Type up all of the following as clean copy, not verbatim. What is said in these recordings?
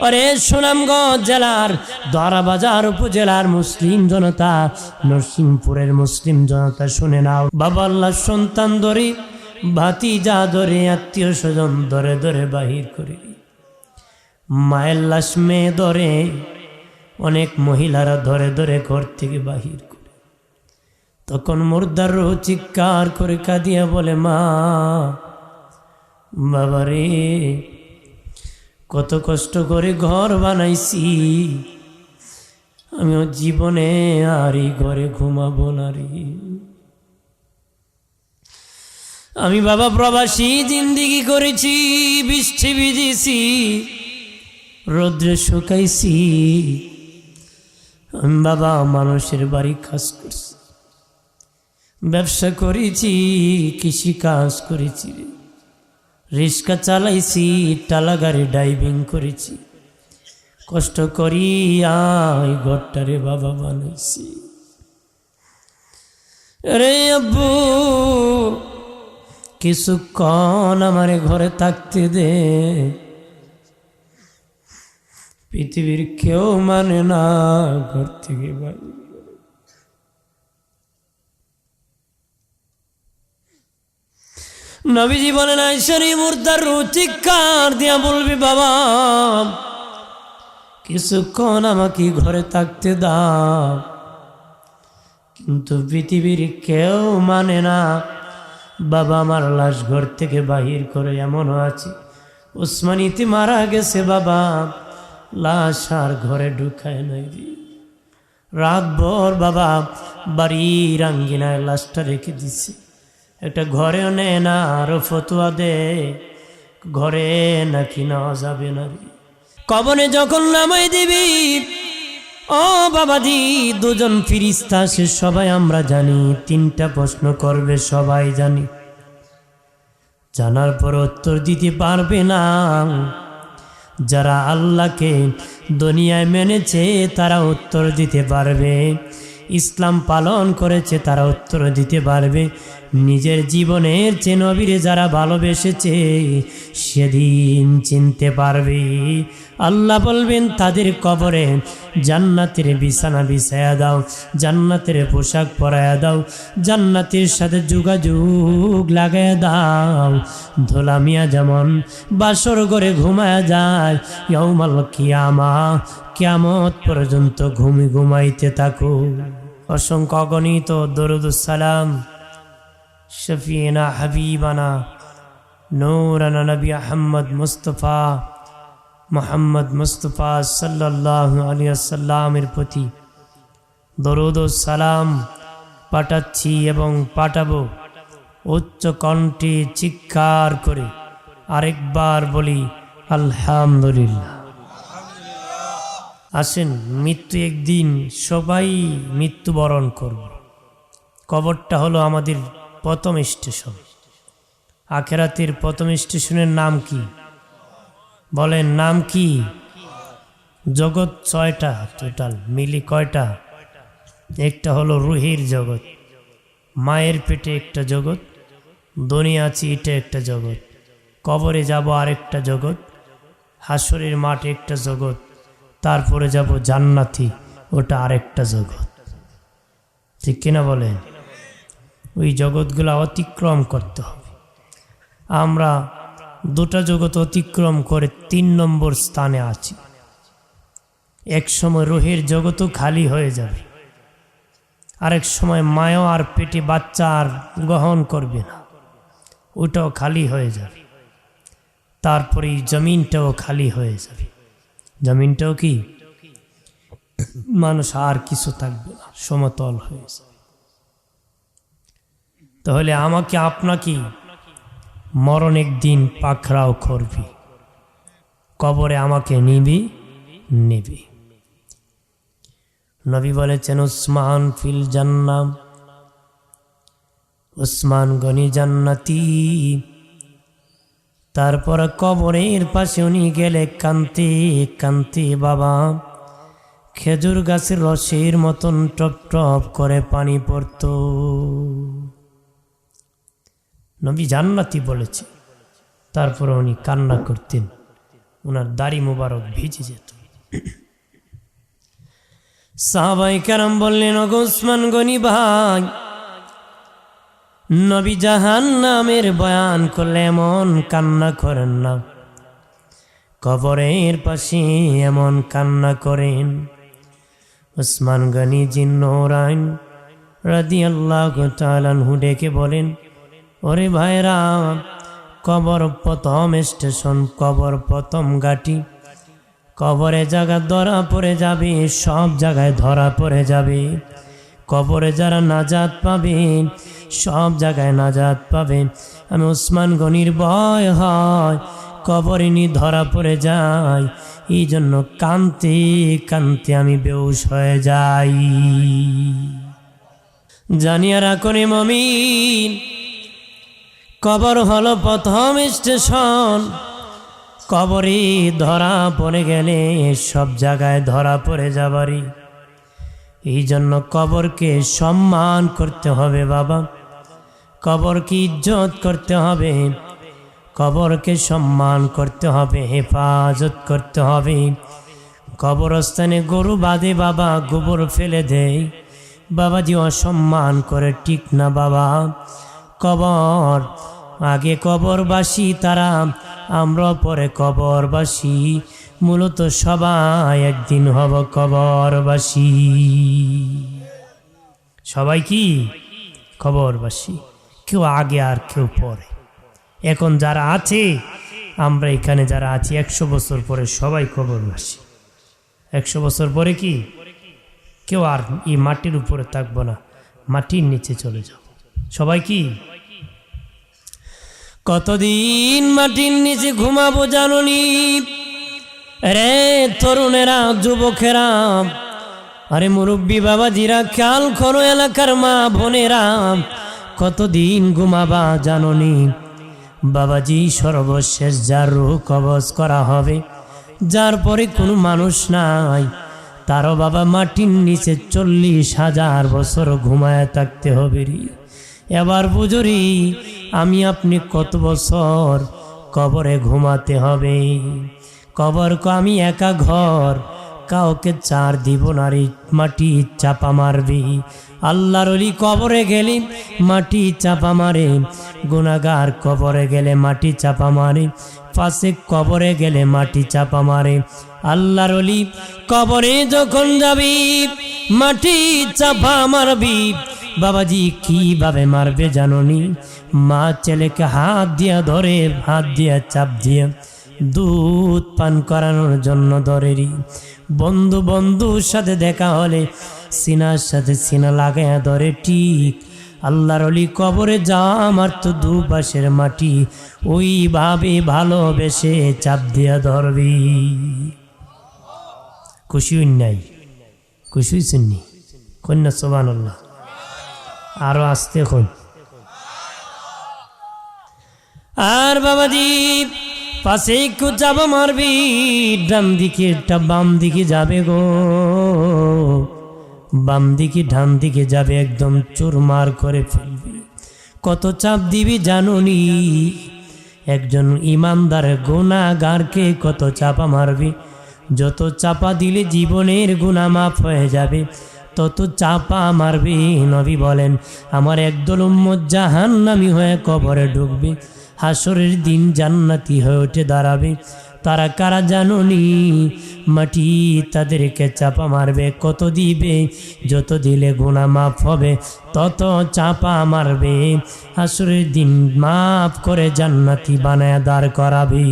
अरे सुनामगंज জেলার দরাবাজার উপজেলার মুসলিম জনতা, নরসিংপুরের মুসলিম জনতা শুনে নাও। বাবা আল্লাহ সন্তান ধরে, ভাতিজা ধরে, আত্মীয় স্বজন ধরে ধরে বাহির করে, মায়ের লাশ মেয়ে ধরে, অনেক মহিলারা ধরে ধরে ঘর থেকে বাহির করে। তখন মুর্দার রূহ চিৎকার করে কাঁদিয়া বলে, মা বাবারে, কত কষ্ট করে ঘর বানাইছি, আমিও জীবনে আর এই ঘরে ঘুমাবো না রে। আমি বাবা প্রবাসী জিন্দিগি করেছি, বৃষ্টি ভিজেছি, রৌদ্রে শুকাইছি। আমি বাবা মানুষের বাড়ি কাজ করছি, ব্যবসা করেছি, কৃষি কাজ করেছি, রিক্সা চালাইছি, টালা গাড়ি ড্রাইভিং করেছি, কষ্ট করি এই ঘরটারে বাবা বানাইছি। রে আব্বু, কিছুক্ষণ আমারে ঘরে থাকতে দে, পৃথিবীর কেউ মানে না ঘর থেকে বাইরে। নবীজি বলেন, আয়েশার মুর্দার রূহ চিৎকার দিয়া বলবি, বাবা কিছুক্ষণ আমাকে ঘরে থাকতে দাও। কিন্তু পৃথিবীর কেউ মানে না বাবা আমার লাশ ঘর থেকে বাহির করে। এমনও আছে ওসমানীতে মারা গেছে বাবা, লাশ আর ঘরে ঢুকায় নাই। রাত ভর বাবা বাড়ির আঙ্গিনায় লাশটা রেখে দিছে, একটা ঘরেও নেয় না, আরো ফতুয়া দে ঘরে নাকি নেওয়া যাবে না। কবরে যখন নামাই দিবি, ও বাবাজি, দুজন ফিরিস্তা সে সবাই আমরা জানি, তিনটা প্রশ্ন করবে সবাই জানি। জানার পর উত্তর দিতে পারবে না। যারা আল্লাহকে দুনিয়ায় মেনেছে তারা উত্তর দিতে পারবে, ইসলাম পালন করেছে তারা উত্তর দিতে পারবে, নিজের জীবনের চেয়ে নবীরে যারা ভালোবেসেছে সেদিন চিনতে পারবে। আল্লাহ বলবেন তাদের কবরে জান্নাতের বিছানা বিছায়া দাও, জান্নাতের পোশাক পরায়া দাও, জান্নাতের সাথে যোগাযোগ লাগায়া দাও। ধোলা মিয়া যেমন বাসর ঘরে ঘুমায়া যায়, ইয়াউমাল কিয়ামা, কিয়ামত পর্যন্ত ঘুমাইতে থাকো। অসংখ্য অগণিত দরুদুস সালাম শফিনা হাবিবানা নূরানা নবী আহমদ মুস্তফা মোহাম্মদ মুস্তফা সাল্লাল্লাহু আলাইহি ওয়াসাল্লামের প্রতি দরুদ ও সালাম পাঠাচ্ছি এবং পাঠাবো। উচ্চ কণ্ঠে চিৎকার করে আরেকবার বলি আলহামদুলিল্লাহ। আসেন, মৃত্যু একদিন সবাই মৃত্যুবরণ করব। কবরটা হলো আমাদের প্রথম স্টেশন। আখেরাতের প্রথম স্টেশনের নাম কি বলেন? নাম কি? জগৎ 6টা টোটাল মিলি কয়টা? একটা হলো রুহের জগৎ, মায়ের পেটে একটা জগৎ, দুনিয়া আছে এটা একটা জগৎ, কবরে যাব আরেকটা জগৎ, হাসরের মাঠে একটা জগৎ, তারপরে যাব জান্নাতি, ওটা আরেকটা জগৎ। ঠিক কিনা বলেন? ওই জগৎগুলা অতিক্রম করতে হবে। আমরা দুটা জগৎ অতিক্রম করে 3 নম্বর স্থানে আছি। এক সময় রুহের জগৎও খালি হয়ে যাবে, আরেক সময় মায়ও আর পেটে বাচ্চা আর গ্রহণ করবে না, ওটাও খালি হয়ে যাবে। তারপরে জমিনটাও খালি হয়ে যাবে। জমিনটাও কি? মানুষ আর কিছু থাকবে না, সমতল হয়ে যাবে। তাহলে আমাকে আপনাকে মরণ একদিন পাকড়াও করবি, কবরে আমাকে নিবি। নবী বলেছেন উসমান ফিল জান্নাহ, উসমান গনি জান্নাতি। তারপর কবরের পাশে উনি গেলে কান্তে কান্তে বাবা খেজুর গাছের রসের মতন টপ টপ করে পানি পড়ত। নবী জান্নাতি বলেছে, তারপর উনি কান্না করতেন। ওনার দাড়ি মুবারক ভিজে যেত। সাহাবায়ে কেরাম বললেন, ওগো উসমান গনি ভাই, নবী জাহান্নামের বয়ান করলে এমন কান্না করেন না, কবরের পাশে এমন কান্না করেন। উসমান গনি জিন্নৌরাইন রাদিয়াল্লাহু তাআলা আনহু ডেকে বলেন, ওরে ভাইরা, কবর প্রথম স্টেশন, কবর প্রথম ঘাঁটি, কবরে জায়গা ধরা পড়ে যাবে, সব জায়গায় ধরা পড়ে যাবে। কবরে যারা নাজাত পাবে সব জায়গায় নাজাত পাবে। আমি উসমান গনির ভয় হয় কবরে নি ধরা পড়ে যায়, এই জন্য কাঁদতে কাঁদতে আমি বেহুশ হয়ে যাই। জানিয়া রাখনি মুমিন, কবর হলো প্রথম স্টেশন। কবরে ধরা পড়ে গেলে সব জায়গায় ধরা পড়ে যাবারই। এই জন্য কবরকে সম্মান করতে হবে বাবা, কবরকে ইজ্জত করতে হবে, কবরকে সম্মান করতে হবে, হেফাজত করতে হবে। কবরস্থানে গরু বাঁধে বাবা, গোবর ফেলে দেয় বাবাজি, অসম্মান করে, ঠিক না বাবা। কবর আগে কবরবাসী তারা, আমরা পরে কবরবাসী, মূলত সবাই একদিন হব কবরবাসী। সবাই কি কবরবাসী, কেউ আগে আর কেউ পরে। এখন যারা আছে, আমরা এখানে যারা আছি, 100 বছর পরে সবাই কবরবাসী। 100 বছর পরে কি কেউ আর এই মাটির উপরে থাকবো না, মাটির নিচে চলে যাব সবাই। কি কতদিন মাটির নিচে ঘুমাবো জাননি রে তরুণেরা, যুবকেরা, আরে মুরব্বী বাবাজিরা, খেয়াল করো এলাকার মা বোনেরা, কতদিন ঘুমাবা জাননি বাবাজি। সর্বশেষ যার রূহ কবজ করা হবে, যার পরে কোনো মানুষ নাই, তারও বাবা মাটির নিচে 40,000 বছর ঘুমায় থাকতে হবে রে। এবার বুঝুরি আমি আপনি কত বছর কবরে ঘুমাতে হবে। কবর কো আমি একা ঘর, কাউকে চার দিব না রে, মাটি চাপা মারবি। আল্লাহর ওলি কবরে গেলে মাটি চাপা মারে, গুনাহগার কবরে গেলে মাটি চাপা মারে, ফাসিক কবরে গেলে মাটি চাপা মারে। আল্লাহর ওলি কবরে যখন যাবি মাটি চাপা মারবি বাবাজি। কিভাবে মারবে জাননি? মা ছেলেকে হাত দিয়া ধরে, হাত দিয়া চাপ দিয়ে দুধ পান করানোর জন্য ধরেরি। বন্ধু বন্ধুর সাথে দেখা হলে সিনার সাথে সিনা লাগাইয়া ধরে, ঠিক আল্লাহর ওলি কবরে যা আমার তো দুপাশের মাটি ওইভাবে ভালোবেসে চাপ দিয়া ধরবি। খুশি হইন নাই? খুশি হইছেননি? কন্যা সুবহানাল্লাহ। আরো আসতে হন। আর বাবাজি পাশে একটু চাপা মারবি, ডান দিকে বাম দিকে যাবে গো, বাম দিকে ডান দিকে যাবে, একদম চুরমার করে ফেলবি। কত চাপ দিবি জানুনি? একজন ইমানদার গুনাহগারকে কত চাপা মারবি? যত চাপা দিলে জীবনের গুনাহ মাফ হয়ে যাবে, তত চাপা মারবি। নবী বলেন, আমার একদল উম্মত জাহান্নামী হয়ে কবরে ঢুকবে, হাসরের দিন জান্নাতি হয়ে উঠে দাঁড়াবে। তারা কারা জানুনি? মাটি তাদেরকে চাপা মারবে। কত দিবে? যত দিলে গুনাহ মাফ হবে তত চাপা মারবে, হাসরের দিন মাফ করে জান্নাতি বানায় দাঁড় করাবে।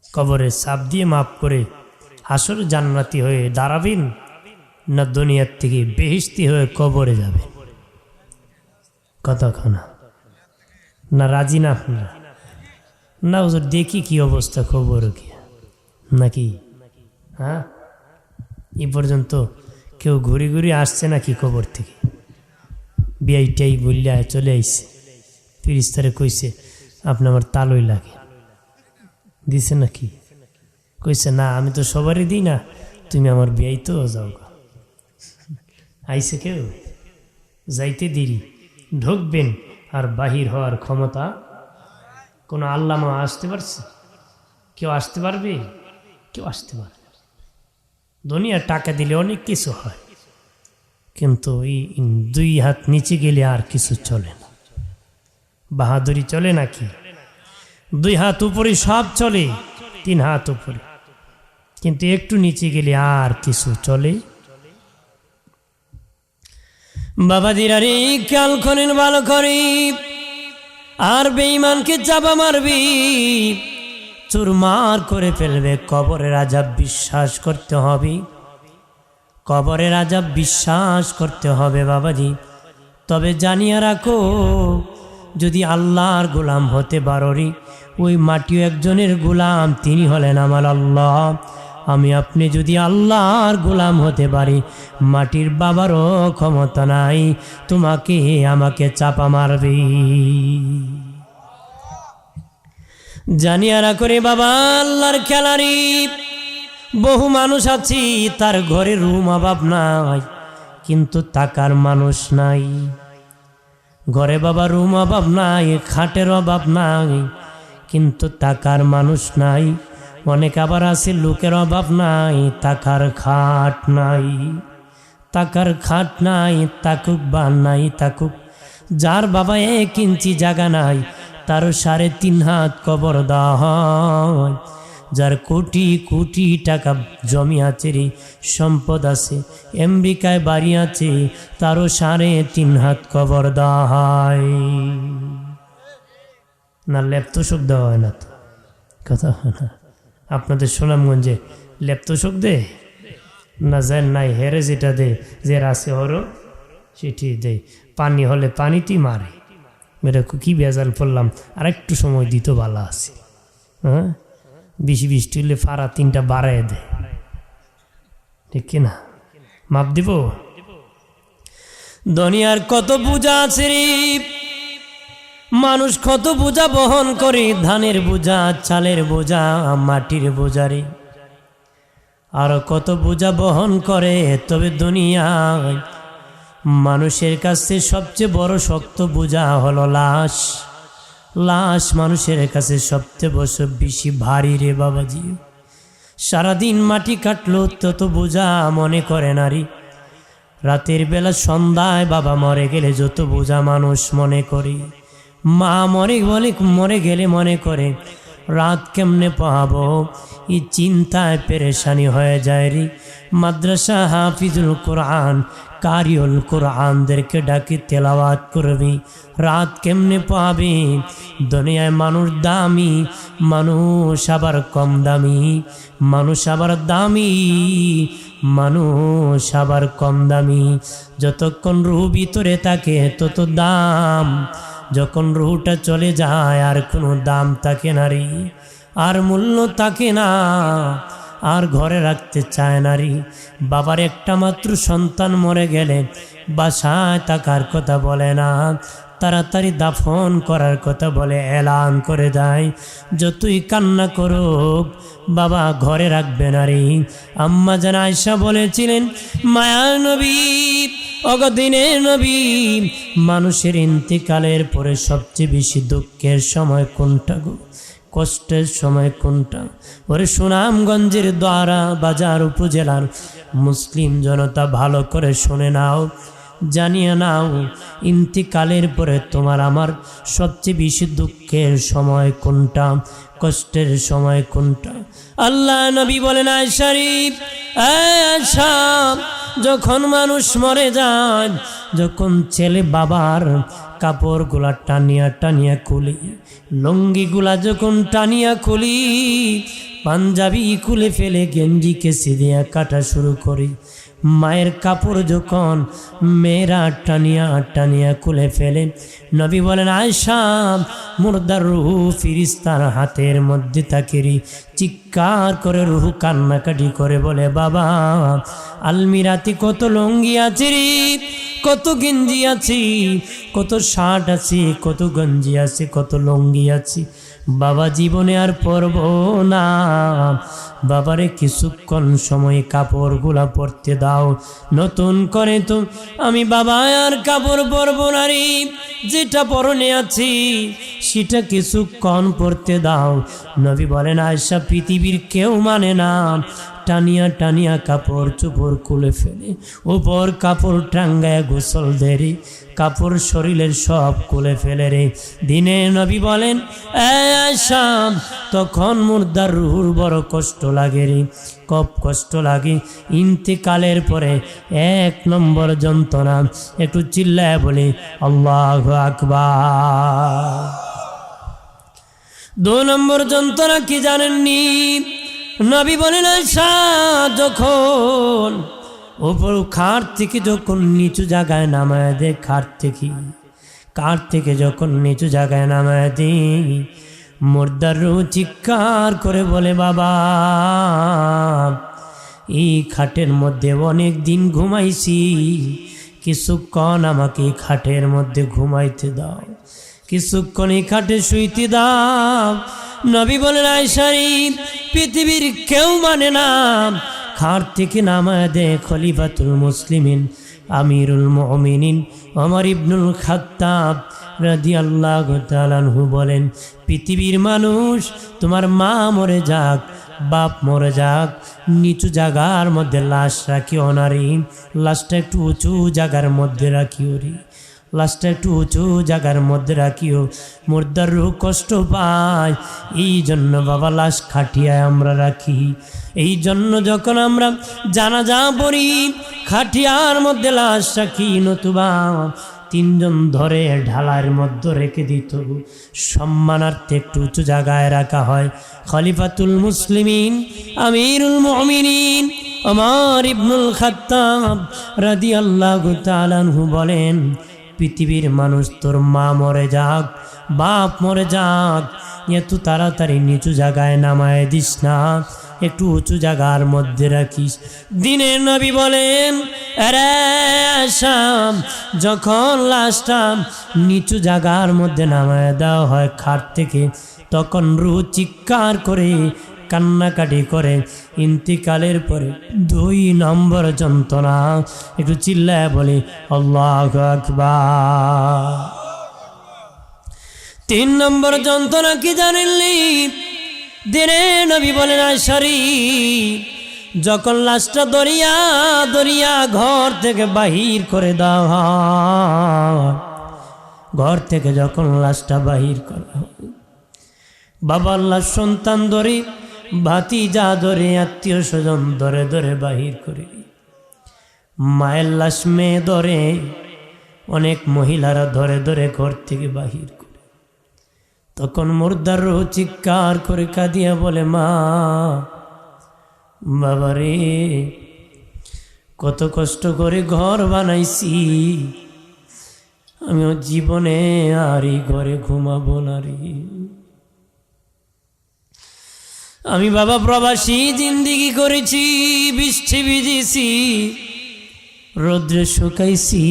কবরে চাপ দিয়ে মাফ করে হাসরে জান্নাতি হয়ে দাঁড়াবেন, না দুনিয়ার থেকে বেহেশতি হয়ে কবরে যাবেন? কতক্ষণ না রাজি না আপনারা? না হুজুর দেখি কি অবস্থা খবর কি নাকি? হ্যাঁ, এই পর্যন্ত কেউ ঘুরে ঘুরে আসছে নাকি কবর থেকে? বিআইটাই বললে চলে আইছে, ফিরিস্তারে কইছে আপনি আমার তালই লাগে দিছে নাকি? কইছে না আমি তো সবারই দিই না, তুমি আমার বিয়াই তো যাও। আইছে কেউ? যাইতে দেরি, ঢুকবেন আর বাহির হওয়ার ক্ষমতা কোনো আল্লামা আসতে পারছে? কেউ আসতে পারবে? কেউ আসতে পারবে। দুনিয়ার টাকা দিলে অনেক কিছু হয়, কিন্তু এই 2 হাত নিচে গেলে আর কিছু চলে না। বাহাদুরি চলে নাকি? 2 হাত উপরে সব চলে, 3 হাত উপরে, কিন্তু একটু নিচে গেলে আর কিছু চলে। বাবাজিরা রে, খেয়াল করেন ভালো করে, আর বেঈমানকে চাপা মারবি, চুরমার করে ফেলবে। কবরের আযাব বিশ্বাস করতে হবে, কবরের আযাব বিশ্বাস করতে হবে বাবাজি। তবে জানিয়ে রাখো, যদি আল্লাহর গোলাম হতে পারো রে, ওই মাটিও একজনের গোলাম, তিনি হলেন আমার আল্লাহ। আমি আপনি যদি আল্লাহর গোলাম হতে পারি, মাটির বাবারও ক্ষমতা নাই তোমাকে আমাকে চাপা মারবে। জানিয়ে রাখো রে বাবা, আল্লাহর খেলারি। বহু মানুষ আছে, তার ঘরে রুম অভাব নাই, কিন্তু টাকার মানুষ নাই। ঘরে বাবা রুম অভাব নাই, খাটের অভাব নাই, কিন্তু টাকার মানুষ নাই। অনেক আবার আছে লোকের অভাব নাই, টাকার খাট নাই। টাকার খাট নাই, তাকুক বা নাই তাকুক, যার বাবা 1 ইঞ্চি জায়গা নাই, তারও 3.5 হাত কবর দেওয়া হয়। যার কোটি কোটি টাকা জমি আছে রে, সম্পদ আছে, আমেরিকায় বাড়ি আছে, তারও 3.5 হাত কবর দেওয়া হয়। না লেপ্তশোক দেওয়া হয় না তো? কথা হয় না? আপনাদের সুনামগঞ্জে লেপ্তশোক দে না? যায় নাই, হেরে যেটা দে, যে আছে হরো সেটি দে। পানি হলে পানিতেই মারে। এটা কি বেজাল পড়লাম, আর একটু সময় দিত ভালো আছে। হ্যাঁ, বেশি বৃষ্টি হলে ফাড়া 3টা বাড়ায় দেয়, ঠিক কিনা? মাপ দিব। দুনিয়ার কত বোঝা আছে রে, মানুষ কত বোঝা বহন করে, ধানের বোঝা, চালের বোঝা, মাটির বোঝা রে, আর কত বোঝা বহন করে। তবে দুনিয়ায় মানুষের কাছে সবচেয়ে বড় শক্ত বোঝা হলো লাশ। লাশ মানুষের কাছে সবচেয়ে বেশি ভারী রে বাবাজি। সারাদিন মাটি কাটলো তত বোঝা মনে করে নারী, রাতের বেলা সন্ধ্যায় বাবা মরে গেলে যত বোঝা মানুষ মনে করে। মা মরে গেলে মনে করে রাত কেমনে পাবো, এই চিন্তায় পেরেশানি হয়ে যায় রে। মাদ্রাসা হাফিজুল কোরআন, কারিউল কোরআনদেরকে ডাকি তেলাওয়াত করবি, রাত কেমনে পাবে। দুনিয়ায় মানুষ দামি, মানুষ আবার কম দামি, মানুষ আবার দামি, মানুষ আবার কম দামি। যতক্ষণ রূহ ভিতরে থাকে তত দাম, যখন রূহটা চলে যায় আর কোনো দাম থাকে না রে, আর মূল্য থাকে না, আর ঘরে রাখতে চায় না রে। বাবার একটা মাত্র সন্তান মরে গেলে বাসায় থাকার কথা বলে না, তাড়াতাড়ি দাফন করার কথা বলে, এলান করে দেয়। যতই কান্না করুক বাবা ঘরে রাখবে না রে। আম্মা জান আয়েশা বলেছিলেন, মায়ার নবী, অগদিনের নবী, মানুষের ইন্তিকালের পরে সবচেয়ে বেশি দুঃখের সময় কোনটা গো, কষ্টের সময় কোনটা? ওরে সুনামগঞ্জের দ্বারা বাজার উপজেলার মুসলিম জনতা ভালো করে শুনে নাও, জানিয়ে নাও, ইন্তিকালের পরে তোমার আমার সবচেয়ে বেশি দুঃখের সময় কোনটা, কষ্টের সময় কোনটা? আল্লাহ নবী বলেন, আয়েশা আয়েশা, যখন মানুষ মরে যায়, যখন ছেলে বাবার কাপড়গুলা টানিয়া টানিয়া খুলি, লুঙ্গিগুলা যখন টানিয়া খুলি, পাঞ্জাবি খুলে ফেলে গেঞ্জিকে সিধিয়া কাটা শুরু করি, মায়ের কাপড় যখন মেয়েরা টানিয়া টানিয়া খুলে ফেলে, নবী বলেন, আয়েশা, মুর্দার রুহ ফিরিস্তার হাতের মধ্যে তাকেরি চিৎকার করে রুহ কান্নাকাটি করে বলে, বাবা আলমিরাতে কত লুঙ্গি আছে রে, কত গেঞ্জি আছে, কত শার্ট আছে, কত গঞ্জি আছে, কত লুঙ্গি আছে, বাবা জীবনে আর পরব না, বাবারে কিছুক্ষণ সময় কাপড়গুলা পরতে দাও নতুন করে। তো আমি বাবা আর কাপড় পরব না রে, যেটা পরনে আছি সেটা কিছুক্ষণ পরতে দাও। নবী বলেন, আয়েশা পৃথিবীর কেউ মানে না টানিয়া টানিয়া কাপড় চোপড় খুলে ফেলে, উপর কাপড় টাঙ্গায় গোসল দেরি, কাপড় শরীরের সব খুলে ফেলে রে। দিনে নবী বলেন, আয়েশা তখন মুর্দার রুহুর বড় কষ্ট লাগে রে, কব কষ্ট লাগে। ইন্তেকালের পরে 1 নম্বর যন্ত্রণা, একটু চিল্লায় বলি আল্লাহু আকবার। 2 নম্বর যন্ত্রণা কি জানেননি? নবী বলেন, আয়েশা যখন উপর খাট থেকে যখন নিচু জায়গায় নামায় দে, খাট থেকে যখন নিচু জায়গায় নামায় দে, মুর্দার রূহ চিৎকার করে বলে, বাবা এই খাটের মধ্যে অনেক দিন ঘুমাইছি, কিছুক্ষণ আমাকে খাটের মধ্যে ঘুমাইতে দাও, কিছুক্ষণ এই খাটে শুইতে দাও। নবী বলেন, আয়েশা পৃথিবীর কেউ মানে না খাট থেকে নামায় দে খলিফাতুল মুসলিমিন আমিরুল মুমিনিন ওমর ইবনুল খাত্তাব রাদিয়াল্লাহু তাআলা আনহু বলেন, পৃথিবীর মানুষ তোমার মা মরে যাক, বাপ মরে যাক, নিচু জায়গার মধ্যে লাশ রাখিও না রে, লাশটা একটু উঁচু জায়গার মধ্যে রাখিও রে, লাশটা একটু উঁচু জায়গার মধ্যে রাখিও। মুর্দার রূহ কষ্ট পায়, এই জন্য বাবা লাশ খাটিয়ায় আমরা রাখি। এই জন্য যখন আমরা জানাজা পড়ি খাটিয়ার মধ্যে লাশ রাখি, নতুবা 3 জন ধরে ঢালার মধ্যে রেখে দিত, সম্মানার্থে একটু উঁচু জায়গায় রাখা হয়। খলিফাতুল মুসলিমিন আমিরুল মুমিনিন ওমর ইবনুল খাত্তাব রাদিয়াল্লাহু তাআলা আনহু বলেন, পৃথিবীর মানুষ তোর মা মরে যাক, বাপ মরে যাক, এত তাড়াতাড়ি নিচু জায়গায় নামায় দিস না, একটু উঁচু জায়গার মধ্যে রাখিস। দিনের নবী বলেন, আরে আয়েশা যখন লাশটা নিচু জায়গার মধ্যে নামায় দেওয়া হয় খাট থেকে, তখন রূহ চিৎকার করে কান্নাকাটি করে। ইন্তিকালের পরে 2 নম্বর যন্ত্রণা, একটু চিল্লায় বলি আল্লাহু আকবার। 3 নম্বর যন্ত্রণা কি জানেননি? দিনে নবী বলেন, আয়েশা যখন লাশটা দরিয়া ঘর থেকে বাহির করে দাও হয়, ঘর থেকে যখন লাশটা বাহির করা হয়, বাবার লাশ সন্তান ধরে, ভাতিজা ধরে, আত্মীয় স্বজন ধরে ধরে বাহির করে, মায়ের লাশ মেয়ে ধরে, অনেক মহিলারা ধরে ধরে ঘর থেকে বাহির করে। তখন মুর্দার রূহ চিৎকার করে কাঁদিয়া বলে, মা বাবারে কত কষ্ট করে ঘর বানাইছি, আমিও জীবনে আর এই ঘরে ঘুমাবো না রে। আমি বাবা প্রবাসী জিন্দিগি করেছি, বৃষ্টি ভিজেছি, রৌদ্রে শুকাইছি,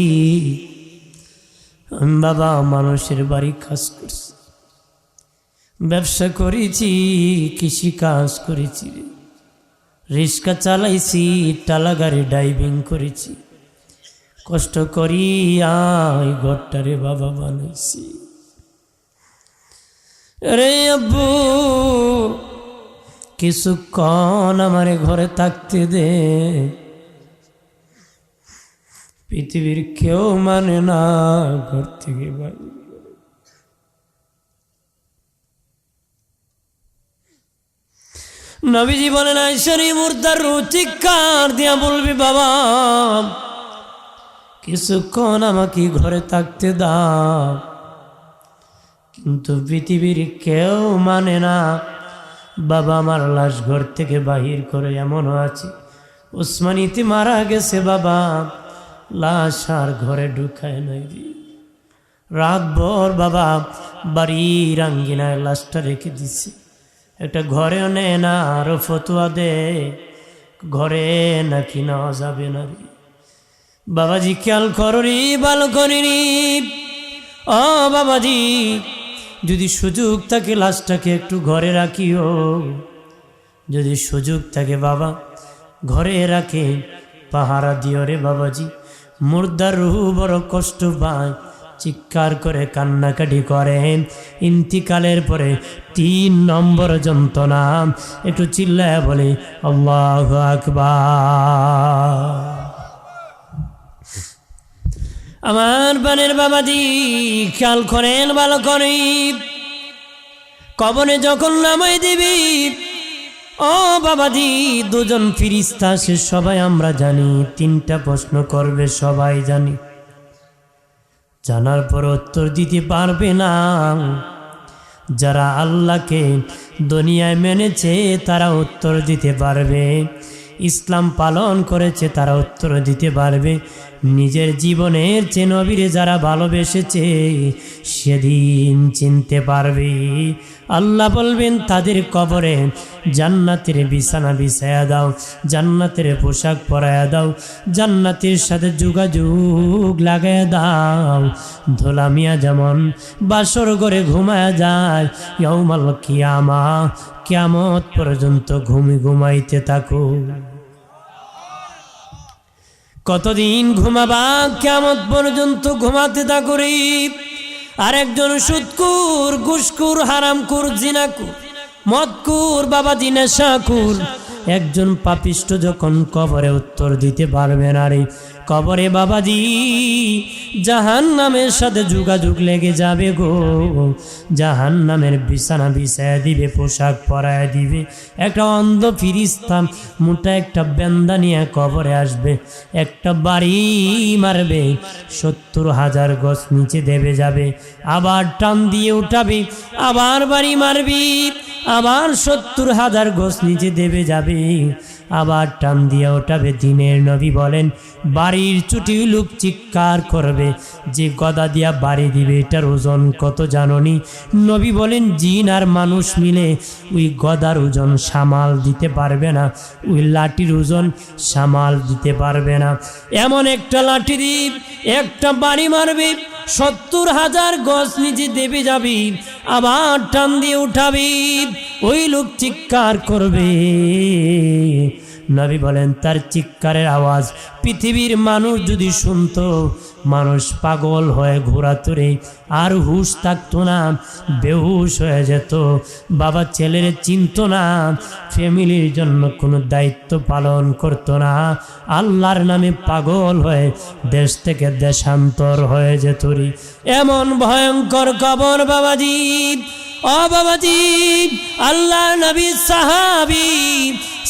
আমি বাবা মানুষের বাড়ি কাজ করছি, ব্যবসা করেছি, কৃষি কাজ করেছি, রিক্সা চালাইছি, টালা গাড়ি ড্রাইভিং করেছি, কষ্ট করি এই ঘরটারে বাবা বানাইছি। রে আব্বু কিছুক্ষণ আমারে ঘরে থাকতে দে, পৃথিবীর কেউ মানে না ঘর থেকে বাইরে। নবীজি বলেন, আয়েশা মুর্দার রূহ চিৎকার দিয়া বলবি, বাবা কিছুক্ষণ আমাকে ঘরে থাকতে দাও। কিন্তু পৃথিবীর কেউ মানে না বাবা আমার লাশ ঘর থেকে বাহির করে। এমনও আছে উসমানীতে মারা গেছে বাবা, লাশ আর ঘরে ঢুকায় নাই। রাত ভর বাবা বাড়ির আঙ্গিনায় লাশটা রেখে দিছে, একটা ঘরেও নেয় না, আরো ফতুয়া দে ঘরে নাকি নেওয়া যাবে না রে। বাবাজি খেয়াল করি, ভালো করিনি ও বাবাজি, যদি সুযোগ থাকে লাশটাকে একটু ঘরে রাখিও, যদি সুযোগ থাকে বাবা ঘরে রাখে, পাহারা দিও রে বাবাজি। মুর্দার রুহ বড় কষ্ট পায়, চিৎকার করে কান্নাকাটি করেন। ইন্তিকালের পরে 3 নম্বর যন্ত্রণা, একটু চিল্লায় বলে আল্লাহু আকবার। আমার বানের বাবাজি খেয়াল করেন ভালো করে, কবরে যখন নামাই দিবি ও বাবাজি, 2 জন ফেরেশতা সে সবাই আমরা জানি 3টা প্রশ্ন করবে, সবাই জানি। জানার পর উত্তর দিতে পারবে না। যারা আল্লাহকে দুনিয়ায় মেনেছে তারা উত্তর দিতে পারবে, ইসলাম পালন করেছে তারা উত্তর দিতে পারবে, নিজের জীবনের চেয়ে নবীরে যারা ভালোবেসেছে সেদিন চিনতে পারবে। আল্লাহ বলবেন তাদের কবরে জান্নাতের বিছানা বিছায়া দাও, জান্নাতের পোশাক পরায়া দাও, জান্নাতের সাথে যোগাযোগ লাগায়া দাও। ধোলা মিয়া যেমন বাসর ঘরে ঘুমায়া যায়, ইয়াউমাল কিয়ামা কিয়ামত পর্যন্ত ঘুমাইতে থাকো। কতদিন ঘুমাবা? কিয়ামত পর্যন্ত ঘুমাতে থাকো রে। আরেকজন সুদকুর, ঘুষকুর, হারামকুর, জিনাকুর, মদকুর, বাবাজি নেশাকুর, একজন পাপিষ্ট যখন কবরে উত্তর দিতে পারবে না রে, কবরে বাবাজি জাহান্নামের সাথে যোগাযোগ লেগে যাবে গো। জাহান্নামের বিছানা বিছায়া দিবে, পোশাক পরায়া দিবে। একটা অন্ধ ফেরেশতা মোটা একটা বেন্দা নিয়ে কবরে আসবে, একটা বাড়ি মারবে, 70,000 গজ নিচে দেবে যাবে, আবার টান দিয়ে উঠাবে, আবার বাড়ি মারবি, আবার 70,000 গজ নিচে দেবে যাবে, আবার টান দিয়ে ওঠাবে। দিনের নবী বলেন বাড়ির চুটি লোক চিৎকার করবে, যে গদা দিয়া বাড়ি দিবে এটার ওজন কত জাননি? নবী বলেন জিন আর মানুষ মিলে ওই গদার ওজন সামাল দিতে পারবে না, ওই লাঠির ওজন সামাল দিতে পারবে না। এমন একটা লাঠি দ্বীপ একটা বাড়ি মারবে, 70,000 গজ নিচে দেবে যাবি, আবার টান দিয়ে উঠাবি, ওই লোক চিৎকার করবে। নবী বলেন তার চিৎকারের আওয়াজ পৃথিবীর মানুষ যদি শুনতো, মানুষ পাগল হয়ে ঘোরাতো রে, আর হুশ থাকতো না, বেহুশ হয়ে যেত। বাবা ছেলের চিনতো না, ফ্যামিলির জন্য কোনো দায়িত্ব পালন করতো না, আল্লাহর নামে পাগল হয়ে দেশ থেকে দেশান্তর হয়ে যেত রে। এমন ভয়ঙ্কর কবর বাবাজি। ও বাবাজি, আল্লাহ নবী সাহাবী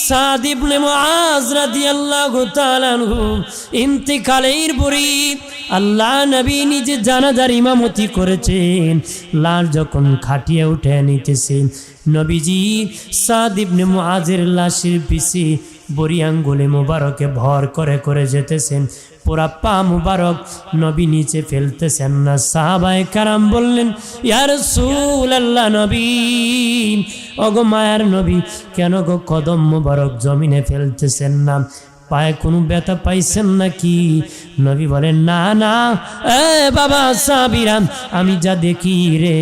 সাদ ইবনে মুআজ রাদিয়াল্লাহু তাআলা আনহু ইন্তিকালের পরে আল্লাহ নবী নিজে জানাজার ইমামতি করেছেন। লাশ যখন খাটিয়ে উঠে নিতেছেন, নবীজি সাদ ইবনে মুআজের লাশের পিছে বড়ি আঙ্গুলে মুবারকে ভর করে করে যেতেছেন, পুরা পা মুবারক নবী নিচে ফেলতেছেন না। সাহাবায়ে কারাম বললেন ইয়া রাসূলুল্লাহ, নবী ওগো মায়ার নবী, কেন গো কদম মুবারক জমিনে ফেলতেছেন না? পায়ে কোনো ব্যথা পাইছেন নাকি? নবী বলেন না না, এ বাবা সাহাবীরা, আমি যা দেখি রে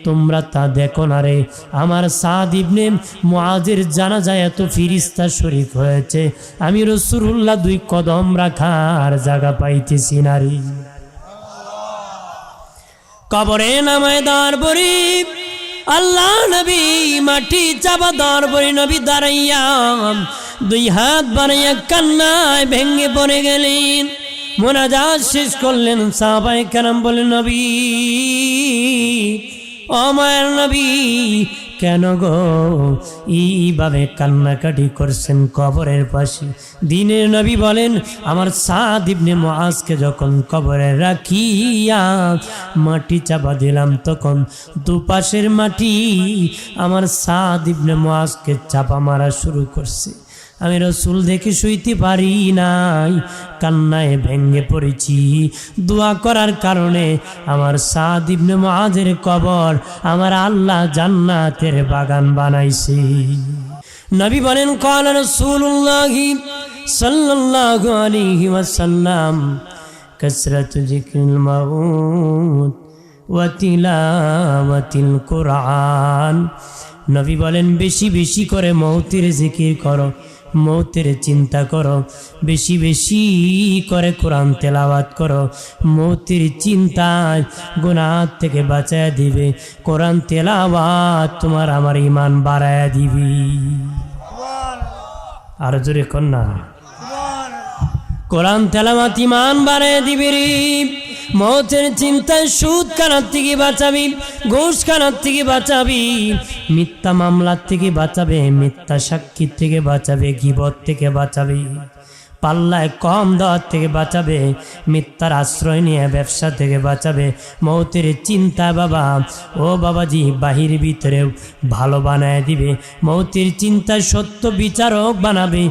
তোমরা তা দেখো না রে। আমার সাদ ইবনে মুআজের জানাজায় এত ফেরেশতা শরীক হয়েছে, আমি রাসূলুল্লাহ 2 কদম রাখার জায়গা পাইতেছি না রে। কবরে নামায় দেওয়ার পরে আল্লাহ নবী মাটি চাপা দেওয়ার পরে নবী দাঁড়াইয়া 2 হাত বাড়াইয়া কান্নায় ভেঙে পড়ে গেলেন, মোনাজাত শেষ করলেন। সাহাবায়ে কেরাম বলেন নবী, ও মায়ের নবী, কেন গো এইভাবে কান্নাকাটি করছেন কবরের পাশে? দিনের নবী বলেন আমার সাদ ইবনে মুআজকে যখন কবরে রাখিয়া মাটি চাপা দিলাম, তখন দুপাশের মাটি আমার সাদ ইবনে মুআজকে চাপা মারা শুরু করছে। আমি রাসূল দেখে শুইতে পারি নাই, কান্নায় ভেঙে পড়েছি। দোয়া করার কারণে আমার সাদ ইবনে মুআজের কবর আমার আল্লাহ জান্নাতের বাগান বানাইছে। নবী বলেন ক্বালা রাসূলুল্লাহ সাল্লাল্লাহু আলাইহি ওয়াসাল্লাম কাসরাতু যিকরিল মাউত ওয়া তিলাওয়াতিল কুরআন। নবী বলেন বেশি বেশি করে মৌতের জিকির করো, মৌতের চিন্তা করো, বেশি বেশি করে কোরআন তেলাওয়াত করো। মৌতের চিন্তায় গুনাহ থেকে বাঁচায় দিবে, কোরআন তেলাওয়াত তোমার আমার ঈমান বাড়ায় দিবে। আর জোরে কন্যা, কোরআন তেলাওয়াত ঈমান বাড়ায় দিবে রে। মৌতের চিন্তায় সুদ খানার থেকে বাঁচাবি, ঘুষ খানার থেকে বাঁচাবি, মিথ্যা মামলার থেকে বাঁচাবে, মিথ্যা সাক্ষীর থেকে বাঁচাবে, গীবত থেকে বাঁচাবে, পাল্লায় কম দেওয়ার থেকে বাঁচাবে, মিথ্যার আশ্রয় নিয়ে ব্যবসা থেকে বাঁচাবে। মৌতের চিন্তা বাবা, ও বাবাজি বাহির ভিতরেও ভালো বানায় দিবে। মৌতের চিন্তা সত্য বিচারক বানাবে।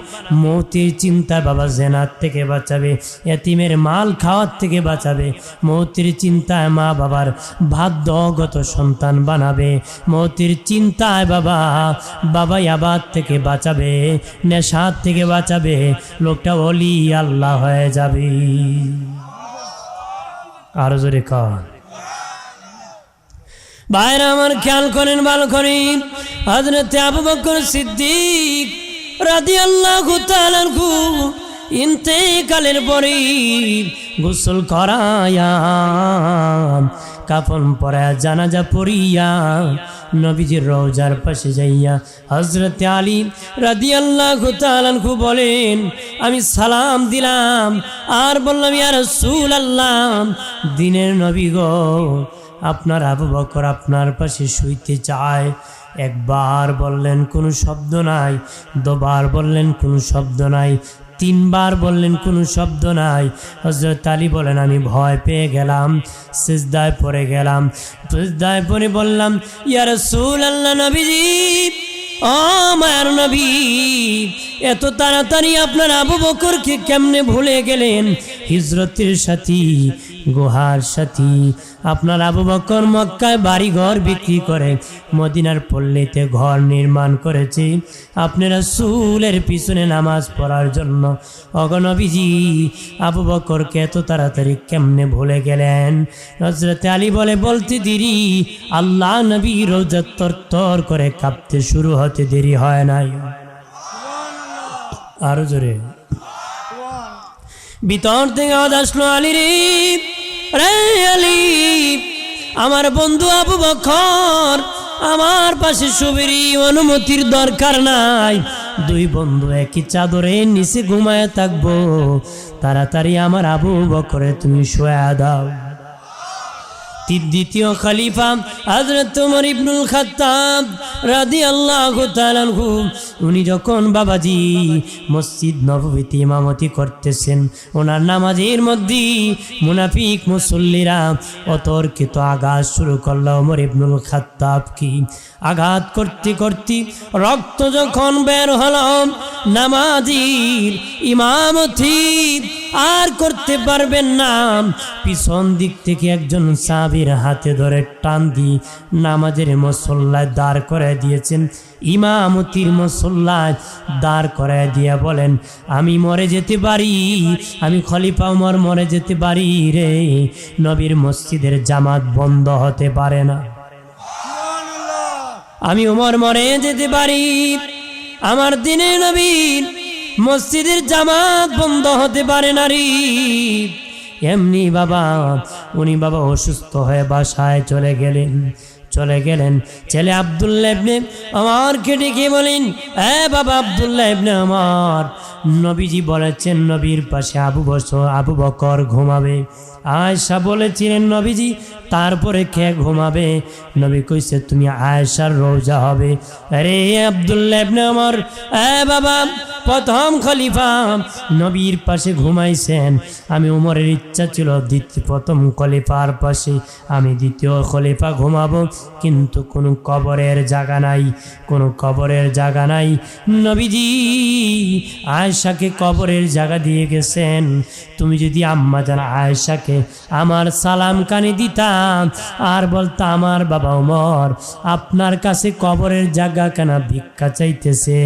মৌতের চিন্তা বাবা জেনার থেকে বাঁচাবে, এতিমের মাল খাওয়ার থেকে বাঁচাবে। মৌতের চিন্তায় মা বাবার ভাগ্যগত সন্তান বানাবে। মৌতের চিন্তায় বাবা বাবাই আবাদ থেকে বাঁচাবে, নেশার থেকে বাঁচাবে, লোকটা ওলি আল্লাহ হয়ে যাবে। আরো জোরে কর। ভাইরা আমার খেয়াল করেন, ভালো করেন। হযরত আবু বকর সিদ্দিক রাদিয়াল্লাহু তাআলা আনহু ইন্তেকালের পরে গোসল করায়া, কাফন পরায়া, জানাজা পড়িয়া নবীজির রওজার পাশে যাইয়া হযরত আলী রাদিয়াল্লাহু তাআলা আনহু বলেন, আমি সালাম দিলাম আর বললাম, ইয়া রাসূলুল্লাহ, দিনের নবী গো, আপনার আবু বকর আপনার পাশে শুইতে চায়। একবার বললেন কোনো শব্দ নাই, দুবার বললেন কোনো শব্দ নাই, তিনবার বললেন কোনো শব্দ নাই। হযরত আলী বলেন, আমি ভয় পেয়ে গেলাম, সিজদায় পড়ে গেলাম। সিজদায় পড়ে বললাম, ইয়া রাসূলুল্লাহ, নবীজি, ও মায়ার নবী, এত তাড়াতাড়ি আপনার আবু বকরকে কেমনে ভুলে গেলেন? হিজরতের সাথী, গুহার সাথী। আপনার আবু বকর মক্কায় বাড়ি ঘর বিক্রি করে মদিনার পল্লীতে ঘর নির্মাণ করেছে আপনার রাসূলের পিছনে নামাজ পড়ার জন্য। অগনবীজি, আবু বকরকে এত তাড়াতাড়ি কেমনে ভুলে গেলেন? হযরত আলী বলে, বলতে দেরি, আল্লাহ নবী রোজা তরতর করে কাঁপতে শুরু হতে দেরি হয় নাই। আরো জোরে। ভিতর থেকে আওয়াজ আসলো, আলী রে, রে আলী, আমার বন্ধু আবু বকর আমার পাশে শুবেরি, অনুমতির দরকার নাই। দুই বন্ধু একই চাদরের নিচে ঘুমায় থাকবো, তাড়াতাড়ি আমার আবু বকরে তুমি শোয়া দাও। দ্বিতীয় খলিফা হযরত ওমর ইবনুল খাত্তাব রাদিয়াল্লাহু তাআলা আনহু, উনি যখন বাবাজি মসজিদ নববীতে ইমামতি করতেছেন, ওনার নামাজের মধ্যে মুনাফিক মুসল্লিরা অতর্কিত আঘাত শুরু করলো ওমর ইবনুল খাত্তাব কি। আঘাত করতে করতে রক্ত যখন বের হলো, নামাজির ইমামতি আর করতে পারবেন না। পিছন দিক থেকে একজন সাহাবীর হাতে ধরে টান দিয়ে নামাজের মুসল্লায় দাঁড় করায় দিয়েছেন। ইমামতির মুসল্লায় দাঁড় করায় দিয়া বলেন, আমি মরে যেতে পারি, আমি খলিফা ওমর মরে যেতে পারি রে, নবীর মসজিদের জামাত বন্ধ হতে পারে না। আমি ওমর মরে যেতে পারি, আমার দিনে নবীর মসজিদের জামাত বন্ধ হতে পারে না রে। এমনি বাবা, উনি বাবা অসুস্থ হয়ে বাসায় চলে গেলেন। ছেলে আব্দুল্লাহ ইবনে ওমরকে ডেকে বলেন, এ বাবা আব্দুল্লাহ ইবনে ওমর, নবীজি বলেছেন নবীর পাশে আবু বকর ঘুমাবে। আয়েশা বলেছিলেন নবীজি তারপরে কে ঘুমাবে? নবী কইছে তুমি আয়েশার রওজা হবে। আরে আব্দুল্লাহ ইবনে ওমর, এ বাবা, প্রথম খলিফা নবীর পাশে ঘুমাইছেন, আমি ওমরের ইচ্ছা ছিল প্রথম খলিফার পাশে আমি দ্বিতীয় খলিফা ঘুমাবো, কিন্তু কোনো কবরের জায়গা নাই। নবীজি আয়েশাকে কবরের জায়গা দিয়ে গেছেন। তুমি যদি আম্মা জান আয়েশাকে আমার সালাম কানে দিতাম আর বলতাম, আমার বাবা ওমর আপনার কাছে কবরের জায়গা কেন ভিক্ষা চাইতেছে?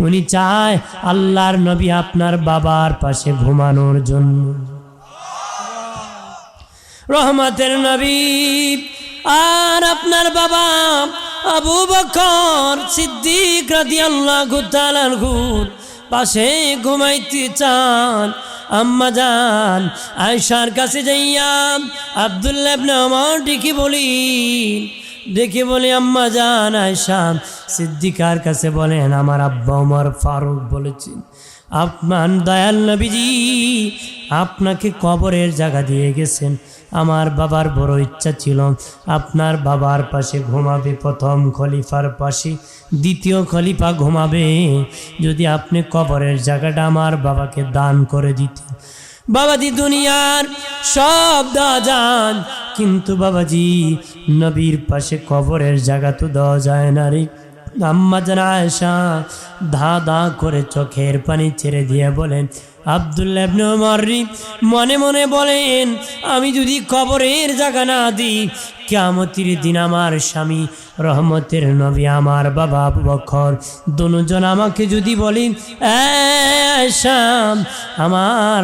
উনি চায় আল্লাহর নবী আপনার বাবার পাশে ঘুমানোর জন্য। রহমতের নবী আর আপনার বাবা আবু বকর সিদ্দিক রাদিয়াল্লাহু তাআলা আনহুর পাশে ঘুমাইতে চান। আম্মা জান আয়েশার কাছে যাইয়া আব্দুল্লাহ ইবনে ওমর ডেকে বলি আম্মা জান আয়েশা সিদ্দিকার কাছে বলেন আমার আব্বা ওমর ফারুক বলেছেন আপনার দয়াল নবীজি আপনাকে কবরের জায়গা দিয়ে গেছেন। আমার বাবার বড় ইচ্ছা ছিল আপনার বাবার পাশে ঘুমাবে, প্রথম খলিফার পাশে দ্বিতীয় খলিফা ঘুমাবে, যদি আপনি কবরের জায়গাটা আমার বাবাকে দান করে দিতেন। বাবাজি দুনিয়ার সব দেওয়া যান, কিন্তু বাবাজি নবীর পাশে কবরের জায়গা তো দেওয়া যায় না রে। আম্মা জান আয়েশা ধা ধা করে চোখের পানি ছেড়ে দিয়ে বলেন আব্দুল্লাহ ইবনে ওমর মনে মনে বলেন আমি যদি কবরের জায়গা না দিই কিয়ামতের দিন আমার স্বামী রহমতের নবী আমার বাবা আবু বকর দুজন আমাকে যদি বলেন আয়েশা আমার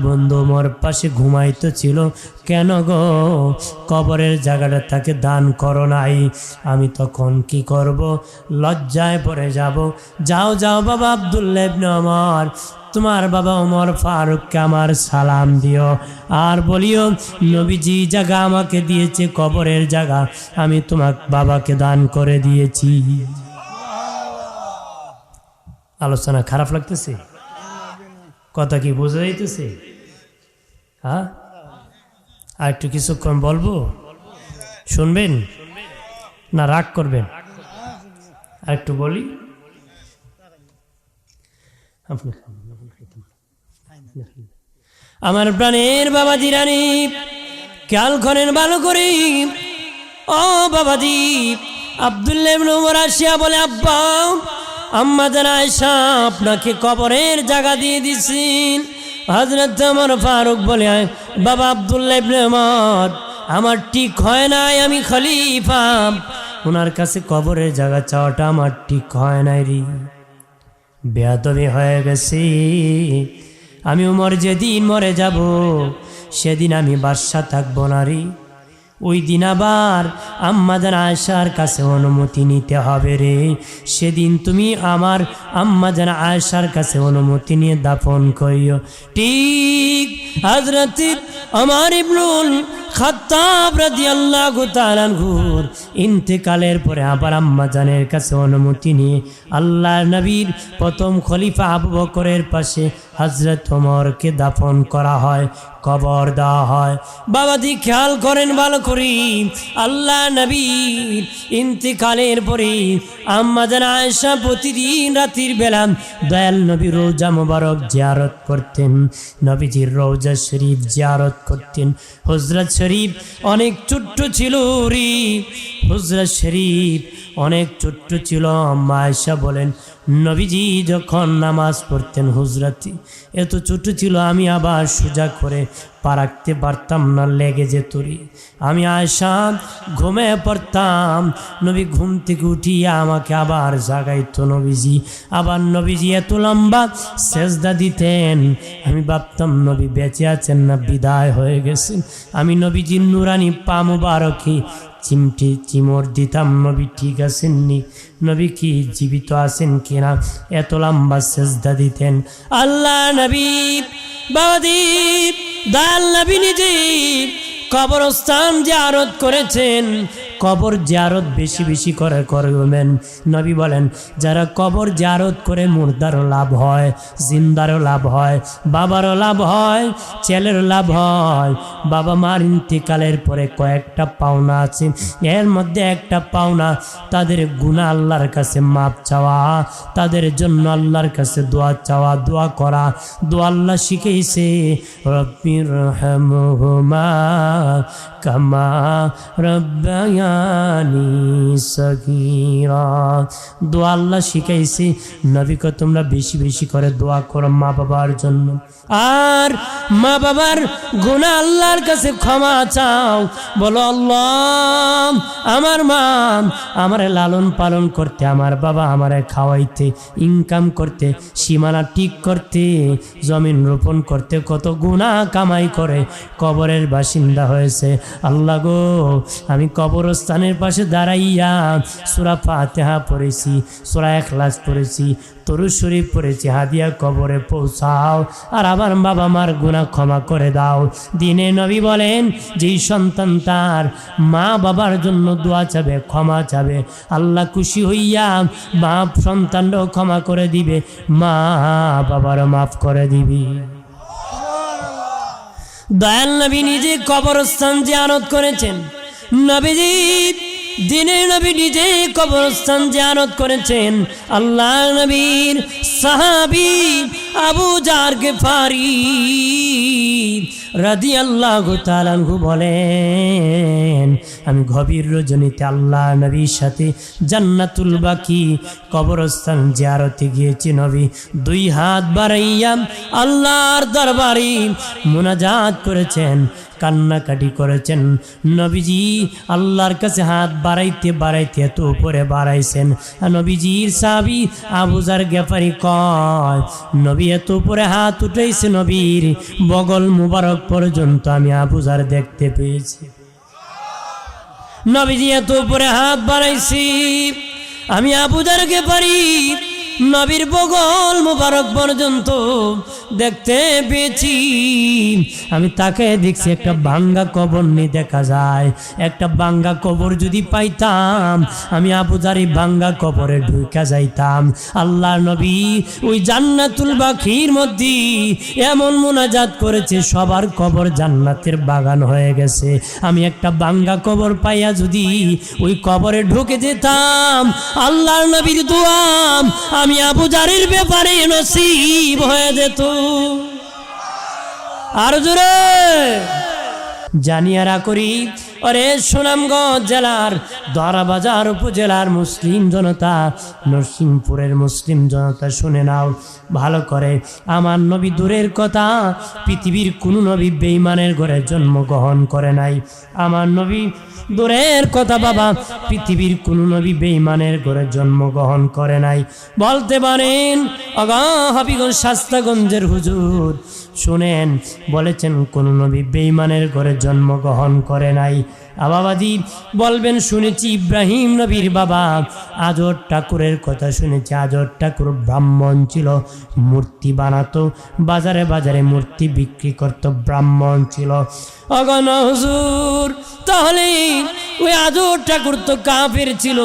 বন্ধু মোর পাশে ঘুমাইতো ছিল, কেন গো কবরের জায়গাটা তাকে দান করো নাই? আমি তখন কি করব? লজ্জায় পড়ে যাব। যাও বাবা আব্দুল্লাহ ইবনে ওমর, তোমার বাবা ওমর ফারুককে আমার সালাম দিও আর বলিও নবীজি জায়গা আমাকে দিয়েছে কবরের জায়গা, আমি তোমার বাবাকে দান করে দিয়েছি। আলোচনা খারাপ লাগতেছে? কথা কি বোঝা যাইতেছে? হ্যাঁ, আর একটু কিছুক্ষণ বলবো, শুনবেন না রাগ করবেন? আর একটু বলি। আমার প্রাণের বাবাজি রানী খেয়াল করেন ভালো করে। ও বাবাজি আব্দুল্লাহ ইবনে ওমর আসিয়া বলে আব্বা আম্মা জান আয়েশা আপনাকে কবরের জায়গা দিয়ে দিছেন। হযরত ওমর ফারুক বলে বাবা আব্দুল্লাহ ইবনে ওমর আমার ঠিক হয় নাই, আমি খলিফা, ওনার কাছে কবরের জায়গা চাওয়াটা আমার ঠিক হয় নাই রে, বেয়াদবি হয়ে গেছে। আমি ওমর যেদিন মরে যাব সেদিন আমি বাদশা থাকবো না রে, ওই দিন আবার আম্মা জান আয়েশার কাছে অনুমতি নিতে হবে রে। সেদিন তুমি আমার আম্মা জান আয়েশার কাছে অনুমতি নিয়ে দাফন করিও। ঠিক হযরত ওমর ইবনুল খাত্তাব রাদিয়াল্লাহু তাআলা আনহুর ইন্তেকালের পরে আবার আম্মা জানের কাছে অনুমতি নিয়ে আল্লাহর নবীর প্রথম খলিফা আবু বকরের পাশে হযরত ওমরকে দাফন করা হয়, কবর দেওয়া হয়। বাবাজি খেয়াল করেন ভালো করে, আল্লাহ নবীর ইন্তেকালের পরে আম্মা জান আয়েশা প্রতিদিন রাতের বেলা দয়াল নবীর রওজা মোবারক জিয়ারত করতেন, নবীজির রওজা শরীফ জিয়ারত করতেন। হুজরাত শরীফ অনেক ছোট্ট ছিল রে, হুজরাত শরীফ অনেক ছোট্ট ছিল। আম্মা আয়েশা বলেন নবীজি যখন নামাজ পড়তেন হুজরাতি এত ছোট ছিল, আমি আবার সোজা করে পা রাখতে পারতাম না, লেগে যেত রে। আমি আয়েশা ঘুমিয়ে পড়তাম, নবী ঘুম থেকে উঠিয়া আমাকে আবার জাগাইতো নবীজি, আবার নবীজি এত লম্বা সেজদা দিতেন, আমি ভাবতাম নবী বেঁচে আছেন না বিদায় হয়ে গেছেন। আমি নবীজির নুরানি পা মুবারকে চিমর দিতাম, নবী ঠিক আছেননি, নবী কি জীবিত আছেন কিনা, এত লম্বা সেজদা দিতেন। আল্লাহ নবী বাবাজি দয়াল নবী নিজে কবরস্থান জিয়ারত করেছেন, কবর জিয়ারত বেশি বেশি করে করবেন। নবী বলেন যারা কবর জিয়ারত করে মুর্দারও লাভ হয়, জিন্দারও লাভ হয়, বাবারও লাভ হয়, ছেলের লাভ হয়। বাবা মার ইন্তেকালের পরে কয়েকটা পাওনা আছে, এর মধ্যে একটা পাওনা তাদের গুনাহ আল্লাহর কাছে মাপ চাওয়া, তাদের জন্য আল্লাহর কাছে দোয়া চাওয়া, দোয়া করা। দোয়া আল্লাহ শিখেছে রব্বির রহমহুমা কামা রব্বায়ানি সগীরা। দোয়া আল্লাহ শিখাইছে, নবীকে তোমরা বেশি বেশি করে দোয়া করো মা বাবার জন্য, আর মা বাবার গুনাহ আল্লাহর কাছে ক্ষমা চাও। বলো আল্লাহ, আমার মা আমারে লালন পালন করতে, আমার বাবা আমারে খাওয়াইতে, ইনকাম করতে, সীমানা ঠিক করতে, জমিন রোপণ করতে কত গুনাহ কামাই করে কবরের বাসিন্দা হয়েছে। আল্লাহ গো, আমি কবরস্থানের পাশে দাঁড়াইয়া সূরা ফাতিহা পড়েছি, সূরা ইখলাস পড়েছি, দরুদ শরীফ পড়েছি, হাদিয়া কবরে পৌঁছাও, আর আমার বাবা মার গুনাহ ক্ষমা করে দাও। দিনে নবী বলেন, যেই সন্তান তার মা বাবার জন্য দোয়া চাবে, ক্ষমা চাবে, আল্লাহ খুশি হইয়া বাপ সন্তানরাও ক্ষমা করে দিবে, মা বাবারও মাফ করে দিবি। দয়াল নবী নিজে কবরস্থান জিয়ারত করেছেন। নবীজি দিনে নবী নিজে কবরস্থান জিয়ারত করেছেন। আল্লাহ নবীর সাহাবী আবু জার গিফারি রাদিয়াল্লাহু তাআলা আনহু বলেন, আমি গভীর রজনীতে আল্লাহ নবীর সাথে জান্নাতুল বাকি কবরস্থান জিয়ারতে গিয়েছি। নবী দুই হাত বাড়াইয়া আল্লাহর দরবারে মুনাজাত করেছেন, কান্নাকাটি করেছেন। নবীজি আল্লাহর কাছে হাত বাড়াইতে বাড়াইতে এত উপরে বাড়াইছেন, নবীজির সাহাবী আবু জার গিফারি কয়, নবী এত উপরে হাত উঠাইছে, নবীর বগল মুবারক পর্যন্ত আমি আবু জার দেখতে পেয়েছি। নবীজি এত উপরে হাত বাড়াইছি, আমি আবু জার গিফারি নবীর বগল মুবারক পর্যন্ত দেখতে পেয়েছি। আমি তাকে দেখছি, একটা ভাঙ্গা কবর নিয়ে দেখা যায়, একটা ভাঙ্গা কবর যদি পাইতাম আমি আবু জারি ভাঙ্গা কবরে ঢুকা যাইতাম। আল্লাহ নবী ওই জান্নাতুল বাকির মধ্যে এমন মুনাজাত করেছে, সবার কবর জান্নাতের বাগান হয়ে গেছে। আমি একটা ভাঙ্গা কবর পাইয়া যদি ওই কবরে ঢুকে যেতাম, আল্লাহর নবীর দোয়া আমি আবু জারের ব্যাপারে নসিব হয়ে যেত। আর জোরে জানিয়ারা করি, আরে সুনামগঞ্জ জেলার দরাবাজার উপজেলার মুসলিম জনতা, নরসিংপুরের মুসলিম জনতা শুনে নাও ভালো করে। আমার নবী দূরের কথা, পৃথিবীর কোনো নবী বেঈমানের ঘরে জন্মগ্রহণ করে নাই। আমার নবী দূরের কথা বাবা, পৃথিবীর কোন নবী বেঈমানের ঘরে জন্মগ্রহণ করে নাই। বলতে পারেন আগা হাবিগঞ্জ শাস্তাগঞ্জের হুজুর শুনেন, বলেছেন কোন নবী বেঈমানের ঘরে জন্মগ্রহণ করে নাই। বাবাজি বলবেন শুনেছি ইব্রাহিম নবীর বাবা আজর ঠাকুরের কথা শুনেছি। আজর ঠাকুর ব্রাহ্মণ ছিল, মূর্তি বানাতো, বাজারে বাজারে মূর্তি বিক্রি করতো, ব্রাহ্মণ ছিল। অগণ হুজুর, তাহলে ওই আজর ঠাকুর তো কাফের ছিল।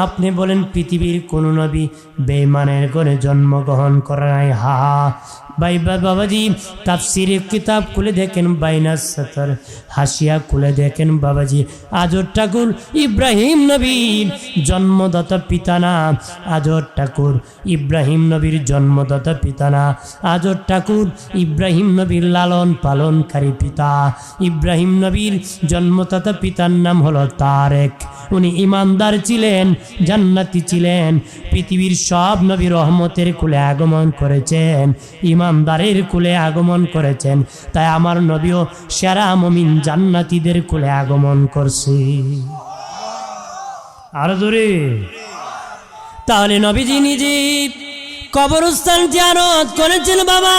আপনি বলেন পৃথিবীর কোন নবী বেঈমানের ঘরে জন্মগ্রহণ করে নাই? হা ভাই বাবাজি তাফসিরের কিতাব খুলে দেখেন, বাইনাস সাতার হাসিয়া খুলে দেখেন বাবাজি, আজর ঠাকুর ইব্রাহিম নবীর জন্মদাতা পিতা না। আজর ঠাকুর ইব্রাহিম নবীর জন্মদাতা পিতা না। আজর ঠাকুর ইব্রাহিম নবীর লালন পালনকারী পিতা। ইব্রাহিম নবীর জন্মদাতা পিতার নাম হলো তারেক। উনি ইমানদার ছিলেন, জান্নাতি ছিলেন। পৃথিবীর সব নবী রহমতের কুলে আগমন করেছেন, ইমানদারের কুলে আগমন করেছেন। তাই আমার নবীও সেরা মুমিন জান্নাতীদের কুলে আগমন করছে। আর জোরে তাহলে নবীজি নিজে কবরস্থান জিয়ারত করেছেন বাবা।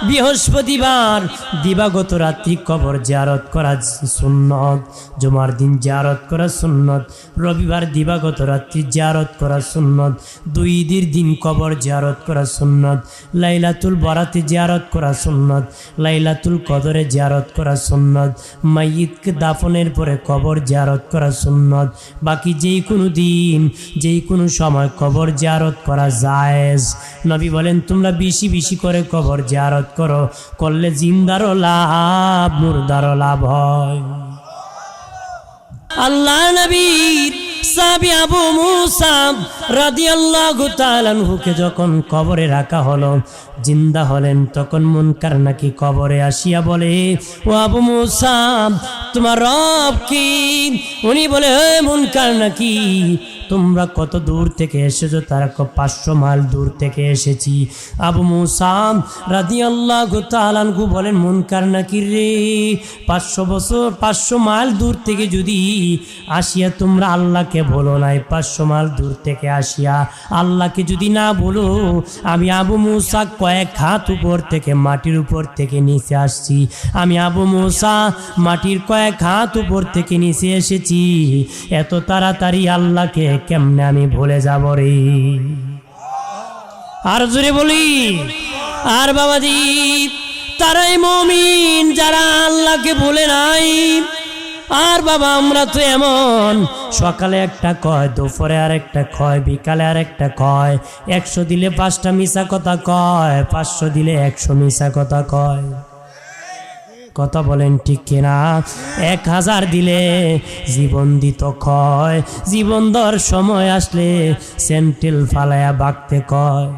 বৃহস্পতিবার দিবাগত রাত্রি কবর জিয়ারত করা সুন্নত, জুমার দিন জিয়ারত করা সুন্নত, রবিবার দিবাগত রাত্রি জিয়ারত করা সুন্নত, দুই ঈদের দিন কবর জিয়ারত করা সুন্নত, লাইলাতুল বরাতে জিয়ারত করা সুন্নত, লাইলাতুল কদরে জিয়ারত করা সুন্নত, মাইয়িতকে দাফনের পরে কবর জিয়ারত করা সুন্নত। বাকি যেই কোনো দিন যেই কোনো সময় কবর জিয়ারত করা জায়েজ। নবী বলেন তোমরা বেশি বেশি করে কবর জিয়ারত করো, করলে জিন্দারও লাভ, মুর্দারও লাভ হয়। আল্লাহ নবীর সাহাবী আবু মুসা রাদিয়াল্লাহু তাআলা আনহুকে যখন কবরে রাখা হলো, জিন্দা হলেন তখন মুনকার নাকির কবরে আসিয়া বলে, ও আবু মুসা তোমার রব কি? উনি বলে, হে মুনকার নাকির তোমরা কত দূর থেকে এসেছো? তারা 500 মাইল দূর থেকে এসেছি। আবু মুসা রাদিয়াল্লাহু তাআলা আনহু বলেন, মুনকার নাকির রে, 500 মাইল দূর থেকে যদি আসিয়া তোমরা আল্লাহকে বলো নাই, 500 মাইল দূর থেকে আসিয়া আল্লাহকে যদি না বলো, আমি আবু মুসা কয়েক হাত উপর থেকে মাটির উপর থেকে নিচে আসছি। আমি আবু মুসা মাটির কয়েক হাত উপর থেকে নিচে এসেছি। এত তাড়াতাড়ি আল্লাহকে কেমনে আমি ভুলে যাব রে? আর জোরে বলি। আর বাবাজি, তারাই মুমিন যারা আল্লাহকে ভুলে নাই। আর বাবা আমরা তো এমন, সকালে একটা কয়, দুপুরে আর একটা কয়, বিকালে আর একটা কয়। 100 দিলে 5টা মিছা কথা কয়, 500 দিলে 100 মিছা কথা কয়। কথা বলেন ঠিক কিনা? 1000 দিলে জীবন দিত কয়, জীবন দর সময় আসলে সেন্টেল ফালায়া বাগতে কয়।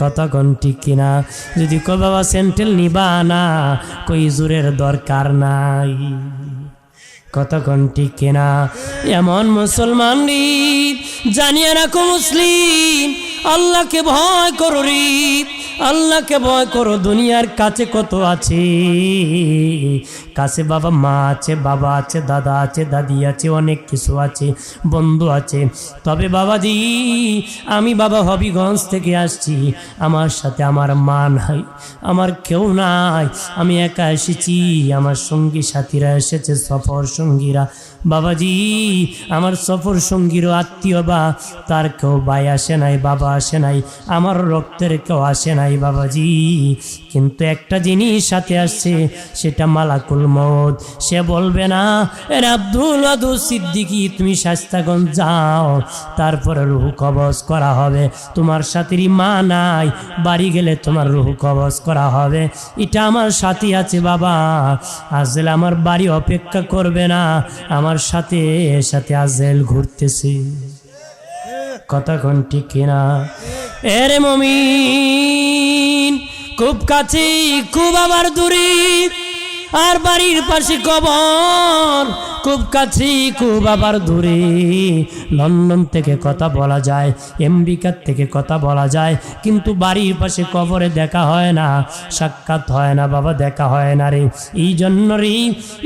কথা কোন ঠিক কিনা? যদি কয় বাবা সেন্টেল নিবা না, কই জোরের দরকার নাই। কথা কোন ঠিক কিনা? এমন মুসলমান রে, জানিয়ে রাখো মুসলিম, আল্লাহকে ভয় করো রে, আল্লাহকে ভয় করো। দুনিয়ার কাছে কত আছে, কাছে বাবা মা আছে, বাবা আছে, দাদা আছে, দাদি আছে, অনেক কিছু আছে, বন্ধু আছে। তবে বাবাজি, আমি বাবা হবিগঞ্জ থেকে আসছি, আমার সাথে আমার মা নাই, আমার কেউ নাই, আমি একা এসেছি। আমার সঙ্গী সাথীরা এসেছে, সফর সঙ্গীরা। বাবাজি, আমার সফর সঙ্গীরও আত্মীয় বা তার কেউ ভাই আসে নাই, বাবা আসে নাই, আমার রক্তের কেউ আসে নাই বাবাজি। কিন্তু একটা জিনিস সাথে আসছে, সেটা মালাকুল মউত। সে বলবে না, এর আব্দুল ওয়াদুদ সিদ্দিকী তুমি শাস্তাগঞ্জ যাও, তারপরে রূহ কবজ করা হবে। তোমার সাথেরই মা নাই, বাড়ি গেলে তোমার রূহ কবজ করা হবে। এটা আমার সাথী আছে বাবা, আজেল আমার বাড়ি অপেক্ষা করবে না, আমার সাথে সাথে আজেল ঘুরতেছে। কথা কোন ঠিক কিনা? এরে মুমিন, খুব কাছে খুব আবার দূরে, আর বাড়ির পাশে কবর, খুব কাছে খুব আবার দূরে। লন্ডন থেকে কথা বলা যায়, আমেরিকার থেকে কথা বলা যায়, কিন্তু বাড়ির পাশে কবরে দেখা হয় না, সাক্ষাৎ হয় না বাবা, দেখা হয় না রে। এই জন্য রে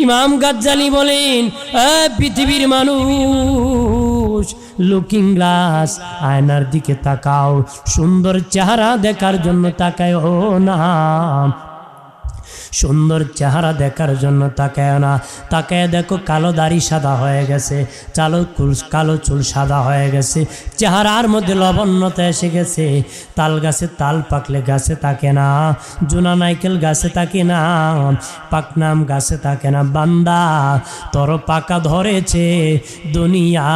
ইমাম গাজ্জালি বলেন, পৃথিবীর মানুষ, লুকিং গ্লাস, আয়নার দিকে তাকাও, সুন্দর চেহারা দেখার জন্য তাকায় না, সুন্দর চেহারা দেখার জন্য তাকায় না। তাকায় দেখো কালো দাড়ি সাদা হয়ে গেছে, কালো চুল সাদা হয়ে গেছে, চেহারার মধ্যে লবণ্যতা এসে গেছে। তাল গাছে তাল পাকলে গাছে থাকে না, জুনা নাইকেল গাছে থাকে না, পাকনাম গাছে থাকে না। বান্দা তোর পাকা ধরেছে, দুনিয়া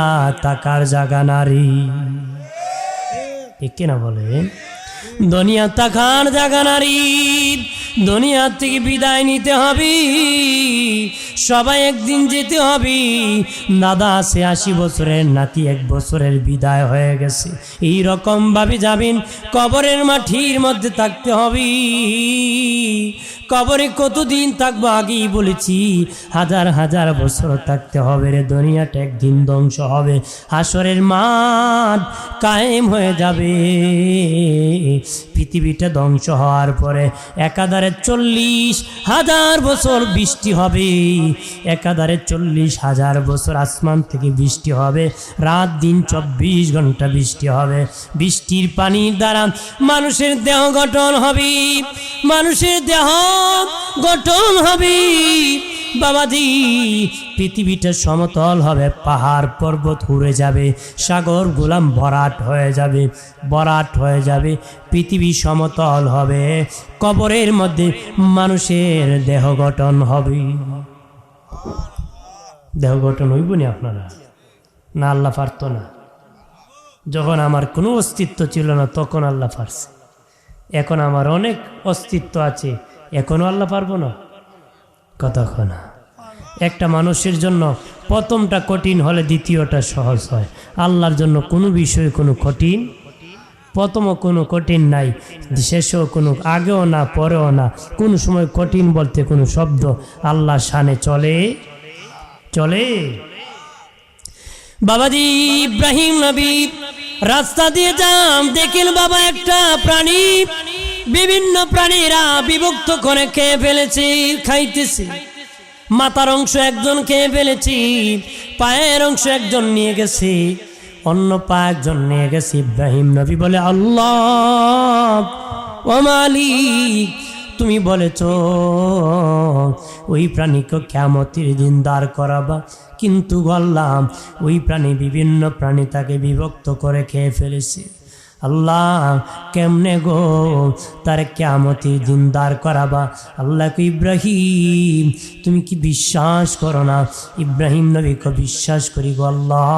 তাকার জায়গা নারী। ঠিক কিনা বলে? দুনিয়া তাকার জায়গা নারী। দুনিয়া থেকে বিদায় নিতে হবে, সবাই একদিন যেতে হবে। দাদা আছে 80 বছরের, নাতি 1 বছরের, বিদায় হয়ে গেছে। এই রকম ভাবে যাবেন, কবরের মাটির মধ্যে থাকতে হবে। কবরে কতদিন থাকবো আগেই বলেছি, 1000 বছর থাকতে হবে রে। দুনিয়াটা একদিন ধ্বংস হবে, হাসরের মাঠ কায়েম হয়ে যাবে। পৃথিবীটা ধ্বংস হওয়ার পরে একাধারে 40,000 বছর বৃষ্টি হবে, একাধারে 40,000 বছর আসমান থেকে বৃষ্টি হবে, রাত দিন 24 ঘন্টা বৃষ্টি হবে। বৃষ্টির পানির দ্বারা মানুষের দেহ গঠন হবে, মানুষের দেহ গঠন হবে বাবাজি। পৃথিবীটা সমতল হবে, পাহাড় পর্বত উড়ে যাবে, সাগর গোলাম ভরাট হয়ে যাবে, ভরাট হয়ে যাবে। পৃথিবী সমতল হবে, কবরের মধ্যে মানুষের দেহ গঠন হবে। দেহ গঠন হইব না আপনারা? না, আল্লাহ পারত না। যখন আমার কোনো অস্তিত্ব ছিল না তখন আল্লাহ পারছে, এখন আমার অনেক অস্তিত্ব আছে, এখনো আল্লাহ পারবো না? কথা না। একটা মানুষের জন্য প্রথমটা কঠিন হলে দ্বিতীয়টা সহজ হয়। আল্লাহর জন্য কোনো বিষয় কোনো কঠিন প্রথমও কোনো কঠিন নাই, শেষও কোনো আগেও না পরেও না, কোন সময় কঠিন বলতে কোনো শব্দ আল্লাহ শানে চলে চলে। বাবাজি ইব্রাহিম নবী রাস্তা দিয়ে যান, দেখেন বাবা একটা প্রাণী, বিভিন্ন প্রাণীরা বিভক্ত করে খেয়ে ফেলেছে, খাইতেছে। মাথার অংশ একজন খেয়ে ফেলেছি, পায়ের অংশ একজন নিয়ে গেছে, অন্য পা একজন নিয়ে গেছে। ইব্রাহিম নবী বলে, আল্লাহ ও মালিক, তুমি বলেছ ওই প্রাণীকে কিয়ামতের দিন দাঁড় করাবা, কিন্তু বললাম ওই প্রাণী বিভিন্ন প্রাণী তাকে বিভক্ত করে খেয়ে ফেলেছে। আল্লাহ কেমনে গো তার কিয়ামতের দিন দাঁড় করাবা? আল্লাহকে, ইব্রাহিম তুমি কি বিশ্বাস করো না? ইব্রাহিম নবীকে বিশ্বাস করি গো আল্লাহ,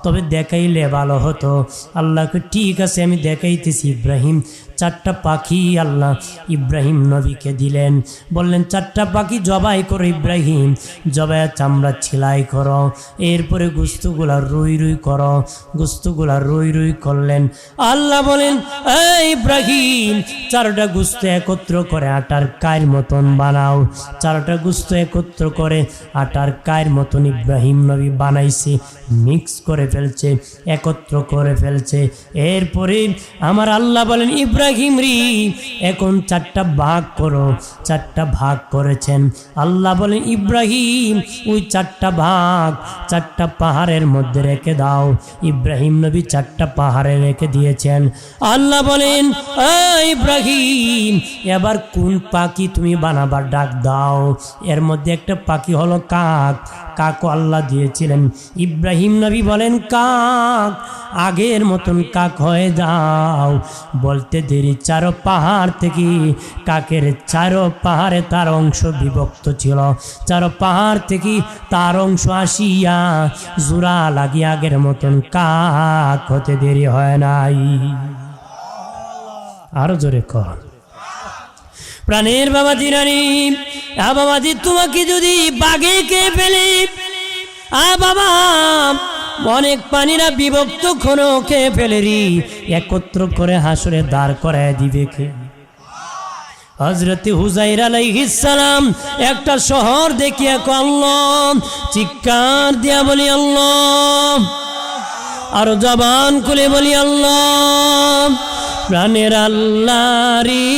তবে দেখাইলে ভালো হতো। আল্লাহকে ঠিক আছে আমি দেখাইতেছি। ইব্রাহিম 4টা পাখি আল্লাহ ইব্রাহিম নবীকে দিলেন, বললেন 4টা পাখি জবাই করো ইব্রাহিম, জবাই চামড়া ছিলাই করো, এরপরে গোস্তগুলা রুই রুই করো। গোস্তগুলা রুই রুই করলেন। আল্লাহ বলেন, এই ইব্রাহিম 4টা গোস্ত একত্র করে আটার কায়ের মতন বানাও। 4টা গোস্ত একত্র করে আটার কায়ের মতন ইব্রাহিম নবী বানাইছে, মিক্স করে ফেলছে, একত্র করে ফেলছে। এরপরে আমার আল্লাহ বলেন, ইব্রাহিম রে এখন 4টা ভাগ করো। 4টা ভাগ করেছেন। আল্লাহ বলেন, ইব্রাহিম ওই 4টা ভাগ 4টা পাহাড়ের মধ্যে রেখে দাও। ইব্রাহিম নবী 4টা পাহাড়ে রেখে দিয়েছেন। আল্লাহ বলেন, ইব্রাহিম এবার কোন পাখি তুমি বানাবার ডাক দাও। এর মধ্যে একটা পাখি হলো কাক। কাকও আল্লাহ দিয়েছিলেন। ইব্রাহিম নবী বলেন, কাক আগের মতন কাক হয়ে যাও। বলতে দেরি 4 পাহাড় থেকে কাকের 4 পাহাড়ে তার অংশ বিভক্ত ছিল। 4 পাহাড় থেকে তার অংশ আসিয়া জোড়া লাগিয়ে আগের মতন কাক হতে দেরি হয় নাই। আরো জোরে কর। প্রাণের বাবাজি রানী, বাবাজি তোমাকে যদি বাঘে খেয়ে ফেলে, বাবা অনেক প্রাণীরা বিভক্ত কোনো খেয়ে ফেলে রি, একত্র করে হাসরে দাঁড় করায় দিবে কে? হযরতে হুযায়র আলাইহিস সালাম একটা শহর দেখিয়া আল্লাহ চিৎকার দিয়া বলি আল্লাহ, আর জবান খুলে বলি আল্লাহ। প্রাণের আল্লাহরি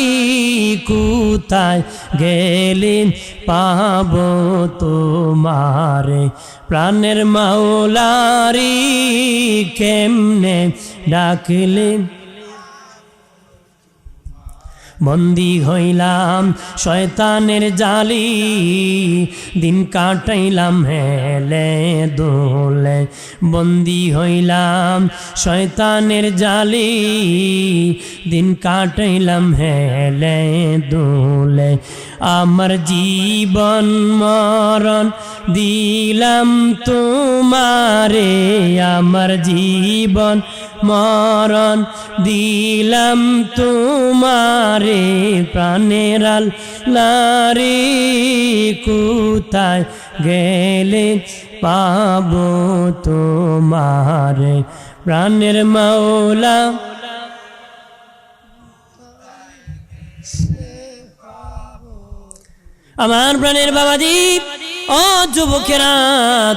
কোথায় গেলেন পাব তোমারে, প্রাণের মাওলারি কেমনে ডাকলেন। বন্দী হইলাম শয়তানের জালি, দিন কাটাইলাম হেলে দোলে। বন্দী হইলাম শয়তানের জালি, দিন কাটাইলাম হেলে দোলে। আমার জীবন মরণ দিলাম তোমারে, আমার জীবন মরণ দিলাম তোমারে। প্রাণের আল্লাহরে কোথায় গেলে পাবো তোমারে, প্রাণের মাওলা। আমার প্রাণের বাবাজি, ও যুবকেরা,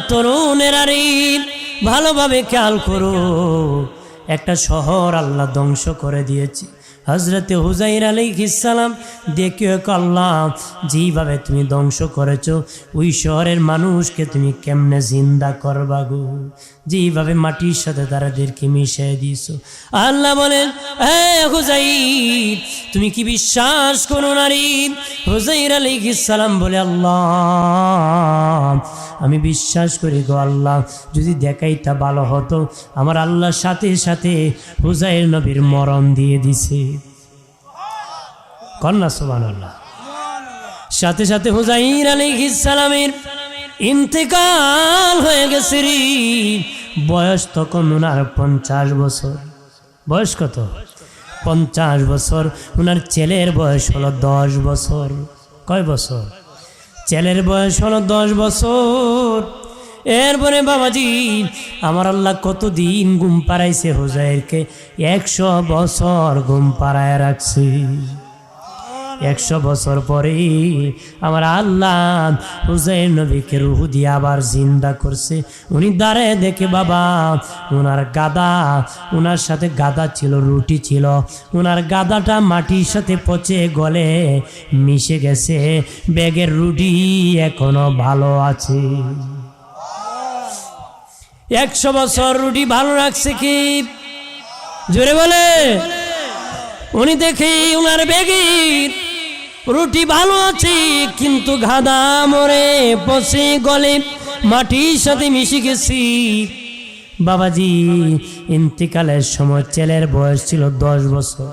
তরুণেরা রে, ভালোভাবে খেয়াল করো। একটা শহর আল্লাহ ধ্বংস করে দিয়েছে। হযরতে হুযায়র আলাইহিস সালাম দেখে আল্লাহ যেভাবে তুমি ধ্বংস করেছ, ওই শহরের মানুষকে তুমি কেমনে জিন্দা করবা গো, যেভাবে মাটির সাথে তাদেরকে মিশিয়ে দিয়েছো। আল্লাহ বলেন, হে হুযায়র তুমি কি বিশ্বাস করো না রে? হুযায়র আলাইহিস সালাম বলে, আল্লাহ আমি বিশ্বাস করি গো আল্লাহ, যদি দেখাইটা ভালো হতো। আমার আল্লাহর সাথে সাথে হুযায়র নবীর মরণ দিয়ে দিছে। কন্যা সুবহানাল্লাহ। সাথে সাথে হুযায়র আলাইহিস সালামের ইন্তেকাল হয়ে গেছে রে। বয়স তখন ওনার 50 বছর। বয়স কত? 50 বছর। ওনার ছেলের বয়স হলো 10 বছর। কয় বছর? ছেলের বয়স হলো 10 বছর। এরপরে বাবাজি আমার আল্লাহ কতদিন ঘুম পাড়াইছে হুজাইরকে, 100 বছর ঘুম পাড়ায় রাখছে। 100 বছর পরে আমার আল্লাহ হুজাইর নবীকে রূহ দিয়ে আবার জিন্দা করছে। উনি দাঁড়ায় দেখে বাবা ওনার গাদা, ওনার সাথে গাদা ছিল, রুটি ছিল, ওনার গাদাটা মাটির সাথে পচে গলে মিশে গেছে, ব্যাগের রুটি এখনো ভালো আছে। 100 বছর রুটি ভালো রাখছে কি? জোরে বলে। উনি দেখে ওনার ব্যাগের রুটি ভালো আছে, কিন্তু গাদা মরে পচে গলে মাটির সাথে মিশে গেছি। বাবাজি ইন্তিকালের সময় ছেলের বয়স ছিল 10 বছর,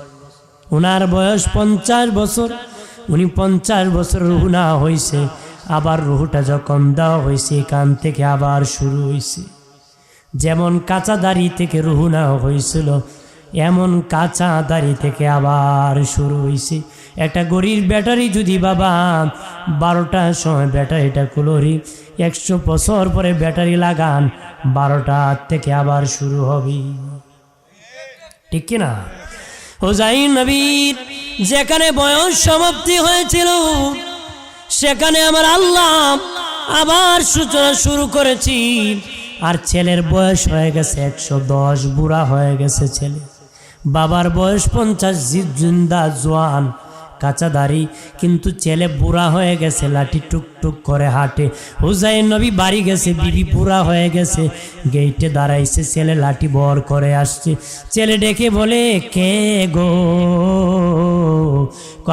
ওনার বয়স 50 বছর। উনি 50 বছর রুহ না হয়েছে, আবার রুহটা যখন দেওয়া হয়েছে কান থেকে আবার শুরু হয়েছে। যেমন কাঁচা দাড়ি থেকে রুহ না হয়েছিল, এমন কাঁচা দাড়ি থেকে আবার শুরু হয়েছে। একটা গড়ির ব্যাটারি যদি বাবা 12টার সময় ব্যাটারিটা কুলোরি, 100 বছর পরে ব্যাটারি লাগান, 12টার থেকে আবার শুরু হবে, ঠিক কিনা? হুজাইর নবীর যেখানে বয়স সমাপ্তি হয়েছিল সেখানে আমার আল্লাহ আবার সূচনা শুরু করেছি। আর ছেলের বয়স হয়ে গেছে 110, বুড়া হয়ে গেছে ছেলে। বাবার বয়স 50, জিন্দা জোয়ান, কাঁচা দাড়ি, কিন্তু ছেলে বুড়া হয়ে গেছে, লাঠি টুকটুক করে হাঁটে। হুজাইর নবী বাড়ি গেছে, বিবি বুড়া হয়ে গেছে, গেইটে দাঁড়াইছে, ছেলে লাঠি বর করে আসছে। ছেলে ডেকে বলে, কে গো?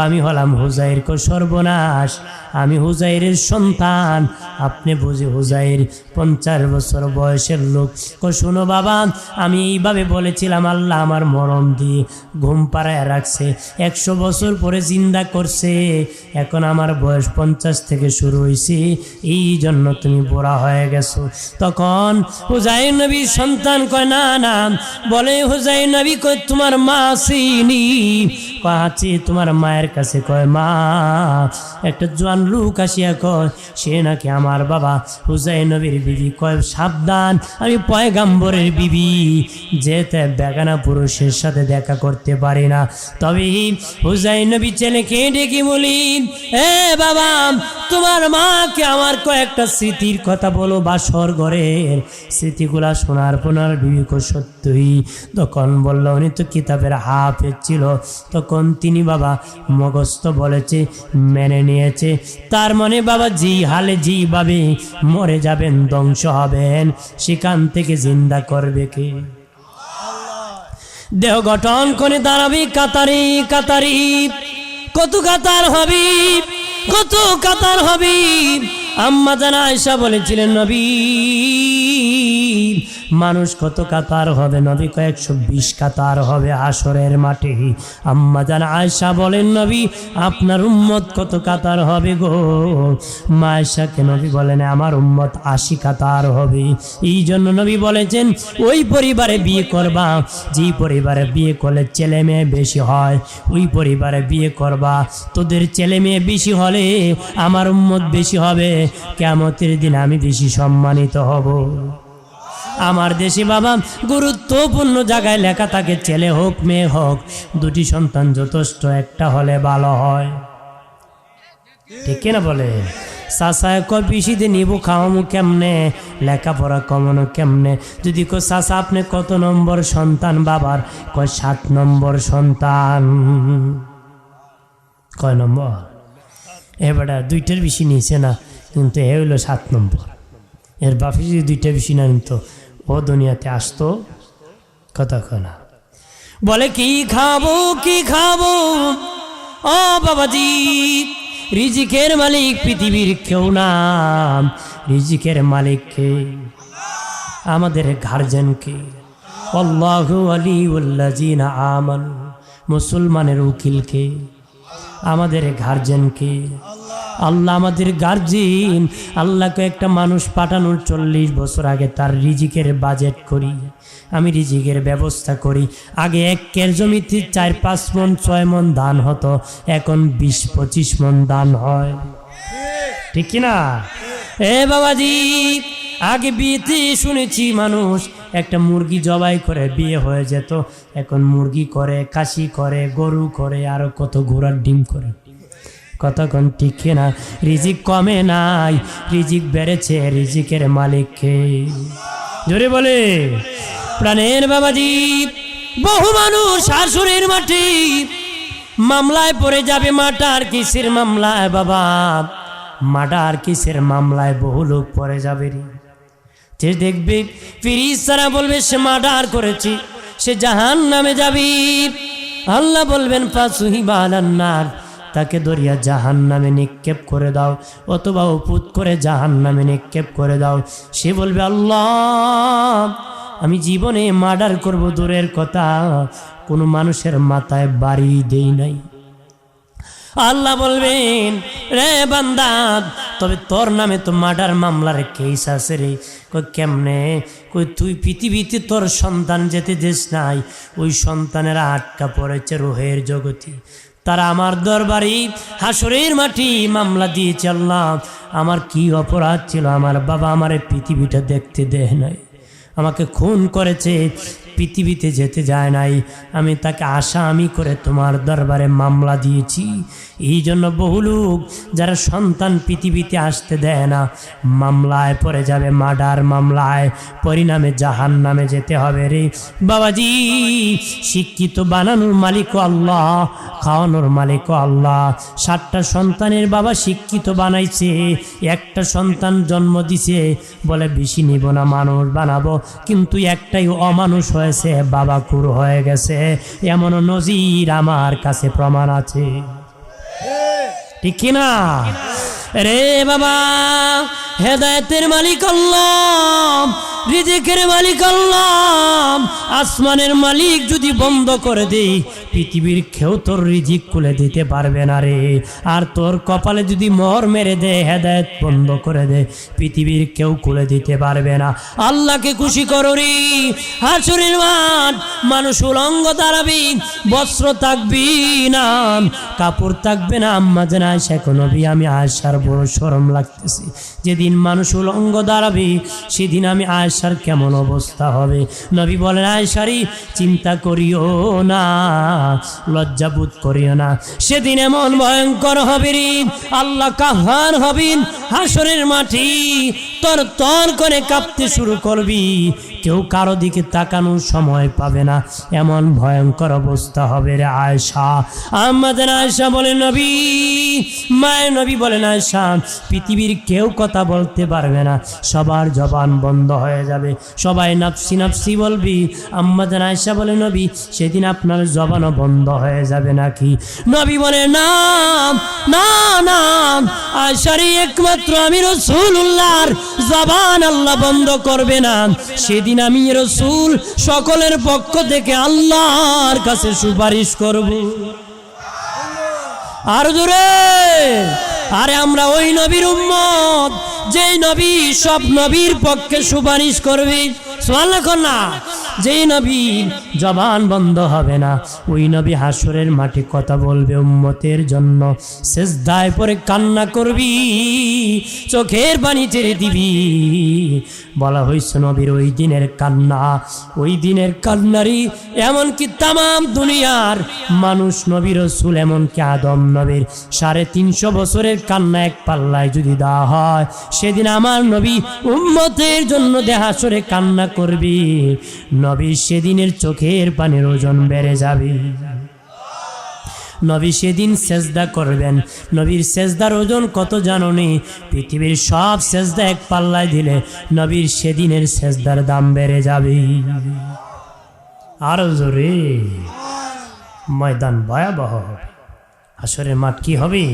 আমি হলাম হুজাইর। কো সর্বনাশ, আমি হুজাইরের সন্তান। আপনি বুঝি হুজাইর 50 বছর বয়সের লোক? কো শোনো বাবা, আমি এইভাবে বলেছিলাম, আল্লাহ আমার মরণ দিয়ে ঘুম পাড়ায় রাখছে, 100 বছর পরে জিন্দা করছে, এখন আমার বয়স 50 থেকে শুরু হয়েছে, এই জন্য তুমি বুড়া হয়ে গেছো। তখন হুজাইর নবীর সন্তান কয়, না না। বলে হুজাইর নবী কয়, তোমার মা আসেনি? আছি। তোমার মায়ের কাছে? কয়, মা। একটা জোয়ান লোক আসিয়া কয় সে নাকি আমার বাবা। হুজাইর নবীর বিবি কয়, সাবধান, আমি পয়গাম্বরের বিবি, যেতে বেগানা পুরুষের সাথে দেখা করতে পারি না। তবে হুজাইর নবী ছেলেকে ডেকে বলি, এ বাবা, তোমার মাকে আমার কয়েকটা স্মৃতির কথা বলো, বাসর ঘরের স্মৃতিগুলা শোনার পর বিবি কো সত্যই। তখন বলল, উনি তো কিতাবের হাফেজ ছিল। তখন তিনি বাবা মগস্ত বলেছে, মেনে নিয়েছে। তার মানে বাবা জি হালে জি ভাবে মরে যাবেন, ধ্বংস হবেন, সেখান থেকে জিন্দা করবে কে? দেহ গঠন করে দাঁড়াবি কাতারি কাতারি। কত কাতার হবি, কত কাতার হবি? আম্মা জান আয়েশা বলেছিলেন, নবী মানুষ কত কাতার হবে? নবী 120 কাতার হবে হাসরের মাঠে। আম্মা জান আয়েশা বলেন, নবী আপনার উম্মত কত কাতার হবে গো? মা আয়েশাকে নবী বলেন, আমার উম্মত 80 কাতার হবে। এই জন্য নবী বলেছেন, ওই পরিবারে বিয়ে করবা যে পরিবারে বিয়ে করলে ছেলে মেয়ে বেশি হয়, ওই পরিবারে বিয়ে করবা। তোদের ছেলে মেয়ে বেশি হলে আমার উম্মত বেশি হবে, কিয়ামতের দিন আমি বেশি সম্মানিত হব। আমার দেশে বাবা গুরুত্বপূর্ণ জায়গায় লেখা থাকে, ছেলে হোক মেয়ে হোক, 2টি সন্তান যথেষ্ট, একটা হলে ভালো হয়, ঠিক কিনা বলে? চাষায় কয় পিসিতে নিবো, খাওয়ামো কেমনে, লেখাপড়া কমানো কেমনে? যদি কো চাষা আপনি কত নম্বর সন্তান বাবার? কয় 7 নম্বর সন্তান। কয় নম্বর? এবারে 2টার বেশি নিয়েছে না, কিন্তু এ হইল 7 নম্বর। এর বাপি যদি 2টা বেশি না নিত, ও দুনিয়াতে আসতো কথা কনা। বলে কি খাবো কি খাবো? ও বাবাজি, রিজিকের মালিক পৃথিবীর কেউ না, রিজিকের মালিককে, আমাদের গার্জেনকে। আল্লাহু ওয়ালিউল্লাযিনা আমানু, মুসলমানের উকিলকে, আমাদের গার্জেনকে। আল্লাহ আমাদের গার্জিয়ান। আল্লাহকে একটা মানুষ পাঠানোর 40 বছর আগে তার রিজিকের বাজেট করি, আমি রিজিকের ব্যবস্থা করি। আগে 1 কের জমিতে 4-5 মণ 6 মণ ধান হতো, এখন 20-25 মণ ধান হয়, ঠিক কিনা? এ বাবাজি, আগে বিয়েতে শুনেছি মানুষ একটা মুরগি জবাই করে বিয়ে হয়ে যেত, এখন মুরগি করে, খাসি করে, গরু করে, আরো কত ঘোড়ার ডিম করে। কতক্ষণ ঠিক না? রিজিক কমে নাই, রিজিক বেড়েছে রিজিকের মালিককে। জোরে বলে প্রাণের বাবাজি, বহু মানুষ শাশুড়ির মাটি মামলায় পড়ে যাবে। মাটার কিসের মামলায় বাবা? মাটার কিসের মামলায় বহু লোক পড়ে যাবে রে। যে দেখবে ফিরিজ ছাড়া বলবে সে মার্ডার করেছে, সে জাহান্নামে যাবে। আল্লাহ বলবেন ফাসুহিবা আলান্নার, তাকে দরিয়া জাহান্নামে নিক্ষেপ করে দাও, অথবা উপুত করে জাহান্নামে নিক্ষেপ করে দাও। সে বলবে আল্লাহ আমি জীবনে মার্ডার করব দূরের কথা, কোনো মানুষের মাথায় বাড়ি দেই নাই। আল্লাহ বলবেন রে বান্দা, তবে তোর নামে তো মার্ডার মামলার কেস আছে রে। কই কেমনে? কই তুই পৃথিবীতে তোর সন্তান যেতে দিস নাই, ওই সন্তানেরা আটকা পড়েছে রুহের জগতে। তারা আমার দরবারে হাসরের মাটি মামলা দিয়েছে। আল্লাহ আমার কি অপরাধ ছিল? আমার বাবা আমারে পৃথিবীটা দেখতে দেয় নাই, আমাকে খুন করেছে, পৃথিবীতে যেতে যায় নাই, আমি তাকে আসামি করে তোমার দরবারে মামলা দিয়েছি। এই জন্য বহু লোক যারা সন্তান পৃথিবীতে আসতে দেয় না, মামলায় পড়ে যাবে, মার্ডার মামলায়, পরিণামে জাহান্নামে যেতে হবে রে বাবাজি। শিক্ষিত বানানোর মালিকও আল্লাহ, খাওয়ানোর মালিকও আল্লাহ। 7টা সন্তানের বাবা শিক্ষিত বানাইছে, একটা সন্তান জন্ম দিছে, বলে বেশি নিব না, মানুষ বানাবো, কিন্তু একটাই অমানুষ হয়েছে, বাবা কুর হয়ে গেছে। এমন নজির আমার কাছে প্রমাণ আছে, ঠিক কিনা রে বাবা? হেদায়েতের মালিক আল্লাহ, রিজিকের মালিক আল্লাহ। আসমানের মালিক যদি বন্ধ করে দেই, পৃথিবীর কেউ তোর রিজিক খুলে দিতে পারবে না রে। আর তোর কপালে যদি মোহর মেরে দে, হেদায়েত বন্ধ করে দে, পৃথিবীর কেউ খুলে দিতে পারবে না। আল্লাহকে খুশি করো রে। হাসরের মাঠ, মানুষ উলঙ্গ দাঁড়াবি, বস্ত্র থাকবি না, কাপড় থাকবে না। আম্মা জান আয়েশা নবী, আমি আয়েশার বড় শরম লাগতেছে, যেদিন মানুষ উলঙ্গ দাঁড়াবে সেদিন আমি আয়েশার কেমন অবস্থা হবে। নবী বলেন আয়েশারি চিন্তা করিও না, লজ্জাবোধ করিও না, সেদিন এমন ভয়ঙ্কর হবে রে, আল্লাহ কাহার হবেন। হাসরের মাটি তর তর করে কাঁপতে শুরু করবি, কেউ কারো দিকে তাকানোর সময় পাবে না, এমন ভয়ঙ্কর অবস্থা হবে রে আয়েশা। আমাদের আয়েশা বলে নবী, মায়ের নবী বলেন আয়েশা পৃথিবীর কেউ কথা বলতে পারবে না, সবার জবান বন্ধ হয়ে যাবে, সবাই নাফসি নাফসি বলবি। আমাদের আয়েশা বলে নবী সেদিন আপনার জবানও বন্ধ হয়ে যাবে নাকি? নবী বলে না না না আয়েশারি, একমাত্র আমি রাসূলুল্লাহর জবান আল্লাহ বন্ধ করবে না। সেদিন আমি রাসূল সকলের পক্ষ থেকে আল্লাহর কাছে সুপারিশ করব। আর জোরে, আরে আমরা ওই নবীর উম্মত যেই নবী সব নবীর পক্ষে সুপারিশ করবে। সুবহানাল্লাহ না, যেই নবী জবান বন্ধ হবে না, ওই নবী হাসরের মাঠে কথা বলবে উম্মতের জন্য, সিজদায় পড়ে কান্না করবি, চোখের পানি ছেড়ে দিবি। বলা হয়েছে নবীর ওই দিনের কান্না, ওই দিনের কান্নারি এমনকি তামাম দুনিয়ার মানুষ, নবী রাসূল এমনকি আদম নবীর 350 বছরের কান্না এক পাল্লায় যদি দেওয়া হয়, সেদিন আমার নবী উম্মতের জন্য হাসরে কান্না করবি। নবী সেদিনের চোখের পানির ওজন বেড়ে যাবে। নবী সেদিন সেজদা করবেন, নবীর সেজদার ওজন কত জানো নি? পৃথিবীর সব সেজদা এক পাল্লায় দিলে নবীর সেদিনের সেজদার দাম বেড়ে যাবে। আরো জোরে, ময়দান ভয়াবহ হবে, হাসরের মাঠ কি হবে?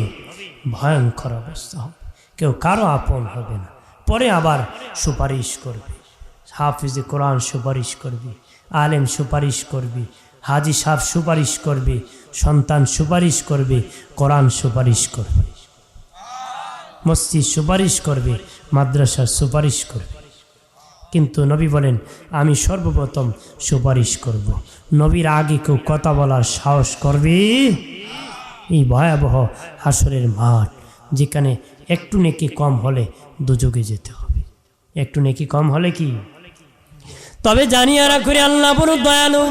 ভয়ঙ্কর অবস্থা হবে, কেউ কারো আপন হবে না। পরে আবার সুপারিশ করবে, হাফিজে কোরআন সুপারিশ করবে, আলেম সুপারিশ করবে, হাজি সাহেব সুপারিশ করবে, সন্তান সুপারিশ করবে, কোরআন সুপারিশ করবে, মসজিদ সুপারিশ করবে, মাদ্রাসা সুপারিশ করবে। কিন্তু নবী বলেন আমি সর্বপ্রথম সুপারিশ করব। নবীর আগে কেউ কথা বলার সাহস করবে? এই ভয়াবহ হাসরের মাঠ, যেখানে একটু নেকি কম হলে দুযোগে যেতে হবে, একটু নেকি কম হলে কি? তবে জানিয়ে রাখুন আল্লাহ বড় দয়ালু,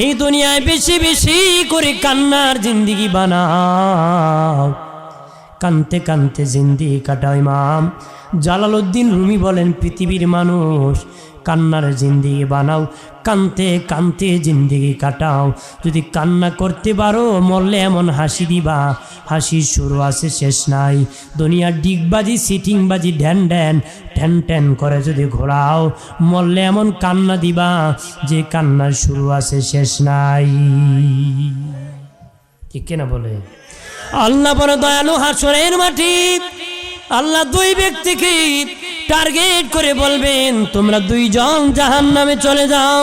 এই দুনিয়ায় বেশি বেশি করে কান্নার জিন্দিগি বানাও, কানতে কানতে জিন্দিগি কাটাও। ইমাম জালালউদ্দিন রুমি বলেন, পৃথিবীর মানুষ কান্নার জিন্দিগি বানাও, কানতে কানতে জিন্দিগি কাটাও। যদি কান্না করতে পারো, মরলে এমন হাসি দিবা, হাসির শুরু আছে শেষ নাই। দুনিয়ার ডিগবাজি সিটিংবাজি ঢ্যান ঢ্যান ঠ্যান ঠ্যান করে যদি ঘোরাও, মরলে এমন কান্না দিবা যে কান্নার শুরু আছে শেষ নাই। ঠিক কিনা বলে? আল্লাহ বড় দয়ালু। হাসরের মাটি আল্লাহ দুই ব্যক্তিকে টার্গেট করে বলবেন, তোমরা দুইজন জাহান্নামে চলে যাও।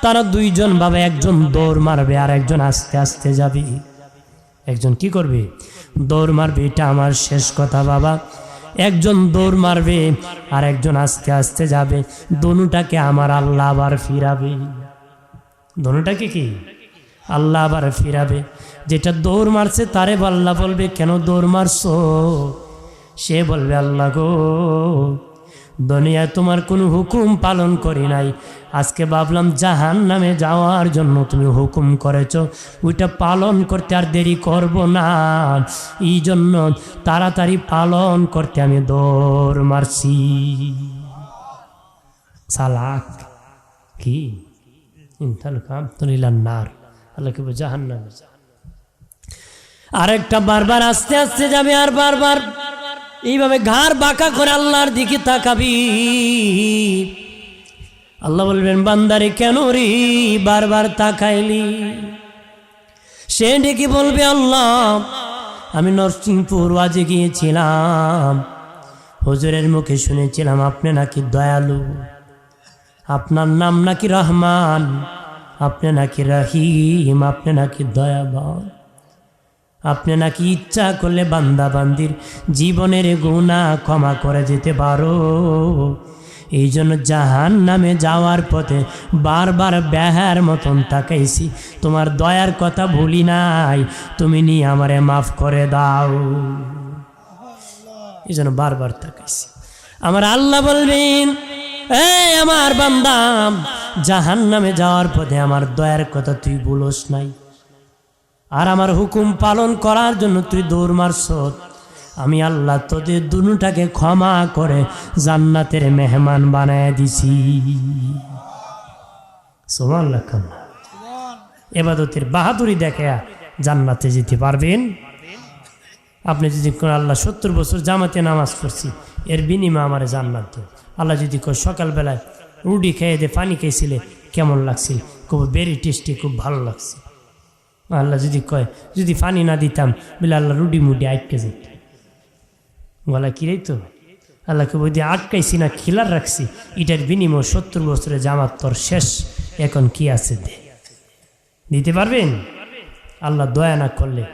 তারা দুইজন ভাবে, একজন দৌড় মারবে আর একজন আস্তে আস্তে যাবে। একজন কি করবে? দৌড় মারবে। এটা আমার শেষ কথা বাবা। একজন দৌড় মারবে আর একজন আস্তে আস্তে যাবে। দোনোটাকে আমার আল্লাহ আবার ফিরাবে। দোনোটাকে কি আল্লাহ আবার ফিরাবে। যেটা দৌড় মারছে তারে আল্লাহ বলবে, কেন দৌড় মারছো? সে বলবে, আল্লাহ গো, দুনিয়ায় তোমার কোনো হুকুম পালন করি নাই, আজকে ভাবলাম জাহান্নামে যাওয়ার জন্য তুমি হুকুম করেছো, ওইটা পালন করতে আর দেরি করব না, এই জন্য তাড়াতাড়ি পালন করতে আমি দৌড় মারছি। সালাক কি ইনতাল কাম তুলিলান নার, আল্লাহ কি জাহান্নামে। আরেকটা বারবার আস্তে আস্তে যাবে আর বারবার এইভাবে ঘাড় বাঁকা করে আল্লাহর দিকে তাকাবি। আল্লাহ বলবেন, বান্দারে কেন রে বারবার তাকাইলি? সে ডেকে বলবে, আল্লাহ আমি নরসিংপুর ওয়াজে গিয়েছিলাম, হুজুরের মুখে শুনেছিলাম আপনি নাকি দয়ালু, আপনার নাম নাকি রহমান, আপনি নাকি রহিম, আপনি নাকি দয়াবান, আপনি নাকি ইচ্ছা করলে বান্দা বান্দির জীবনের গুনাহ ক্ষমা করে যেতে পারো। এই জন্য জাহান্নামে যাওয়ার পথে বারবার বেহার মতন তাকাইছি, তোমার দয়ার কথা ভুলি নাই, তুমি নিয়ে আমারে মাফ করে দাও। এই জন্য বারবার তাকাইছি। আমার আল্লাহ বলবেন, এই আমার বান্দা, জাহান্নামে যাওয়ার পথে আমার দয়ার কথা তুই ভুলোস নাই, আর আমার হুকুম পালন করার জন্য তুই দৌড় মারছ। আমি আল্লাহ তোদের দুটাকে ক্ষমা করে জান্নাতের মেহমান বানায় দিছি। সুবহানাল্লাহ। ইবাদতের বাহাদুরি দেখে জান্নাতে যেতে পারবেন। আপনি যদি আল্লাহ 70 বছর জামাতে নামাজ পড়ছি, এর বিনিময়ে আমার জান্নাত দেন। আল্লাহ যদি কয় সকালবেলায় রুটি খেয়ে দে, পানি খেয়েছিলে কেমন লাগছিল? খুব ভেরি টেস্টি, খুব ভালো লাগছে। আল্লাহ যদি কয় যদি পানি না দিতাম, বলে আল্লাহ রুডি মুডি আটকে যেত, গলা কিরাই তো। আল্লাহকে বই দিয়ে আটকাইছি না খিলার রাখছি, এটার বিনিময় 70 বছরের জামাত তোর শেষ, এখন কি আছে দে। দিতে পারবেন? আল্লাহ দয়া না করলে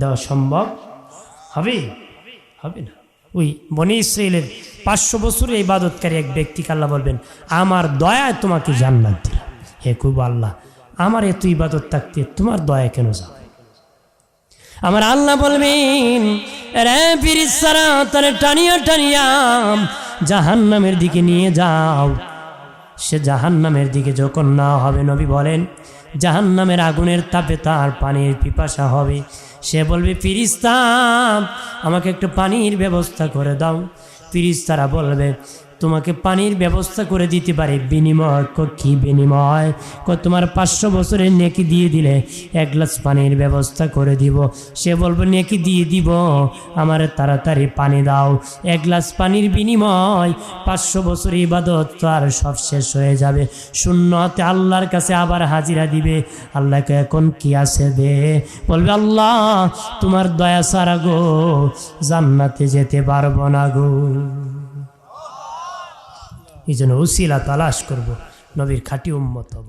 দেওয়া সম্ভব হবে? হবে না। ওই বনি ইসরাইলের 500 বছরের ইবাদতকারী এক ব্যক্তিকে আল্লাহ বলবেন, আমার দয়ায় তোমাকে জান্নাত দিলাম। হে খুব আল্লাহ, আমার এত ইবাদত থাকতে তোমার দয়া কেন যাবে? আমার আল্লাহ বলবেন, রে ফেরেশতারা তারে টানিয়া টানিয়া জাহান্নামের দিকে নিয়ে যাও। সে জাহান্নামের দিকে যখন না হবে, নবী বলেন জাহান্নামের আগুনের তাপে তার পানির পিপাসা হবে। সে বলবে, ফেরেশতা আমাকে একটু পানির ব্যবস্থা করে দাও। ফেরেশতারা বলবে, তোমাকে পানির ব্যবস্থা করে দিতে পারে, বিনিময় কি বিনিময়? তোমার 500 বছরের নেকি দিয়ে দিলে 1 গ্লাস পানির ব্যবস্থা করে দিব। সে বলবে, নেকি দিয়ে দিব, আমার তাড়াতাড়ি পানি দাও। 1 গ্লাস পানির বিনিময় 500 বছর ইবাদত তো আর সব শেষ হয়ে যাবে। শূন্যতে আল্লাহর কাছে আবার হাজিরা দিবে। আল্লাহকে এখন কি আছে দে। বলবে, আল্লাহ তোমার দয়া ছাড়া গো জান্নাতে যেতে পারবো না গো। এই জন্য উসিলা তালাশ করব, নবীর খাঁটি উম্মত হব।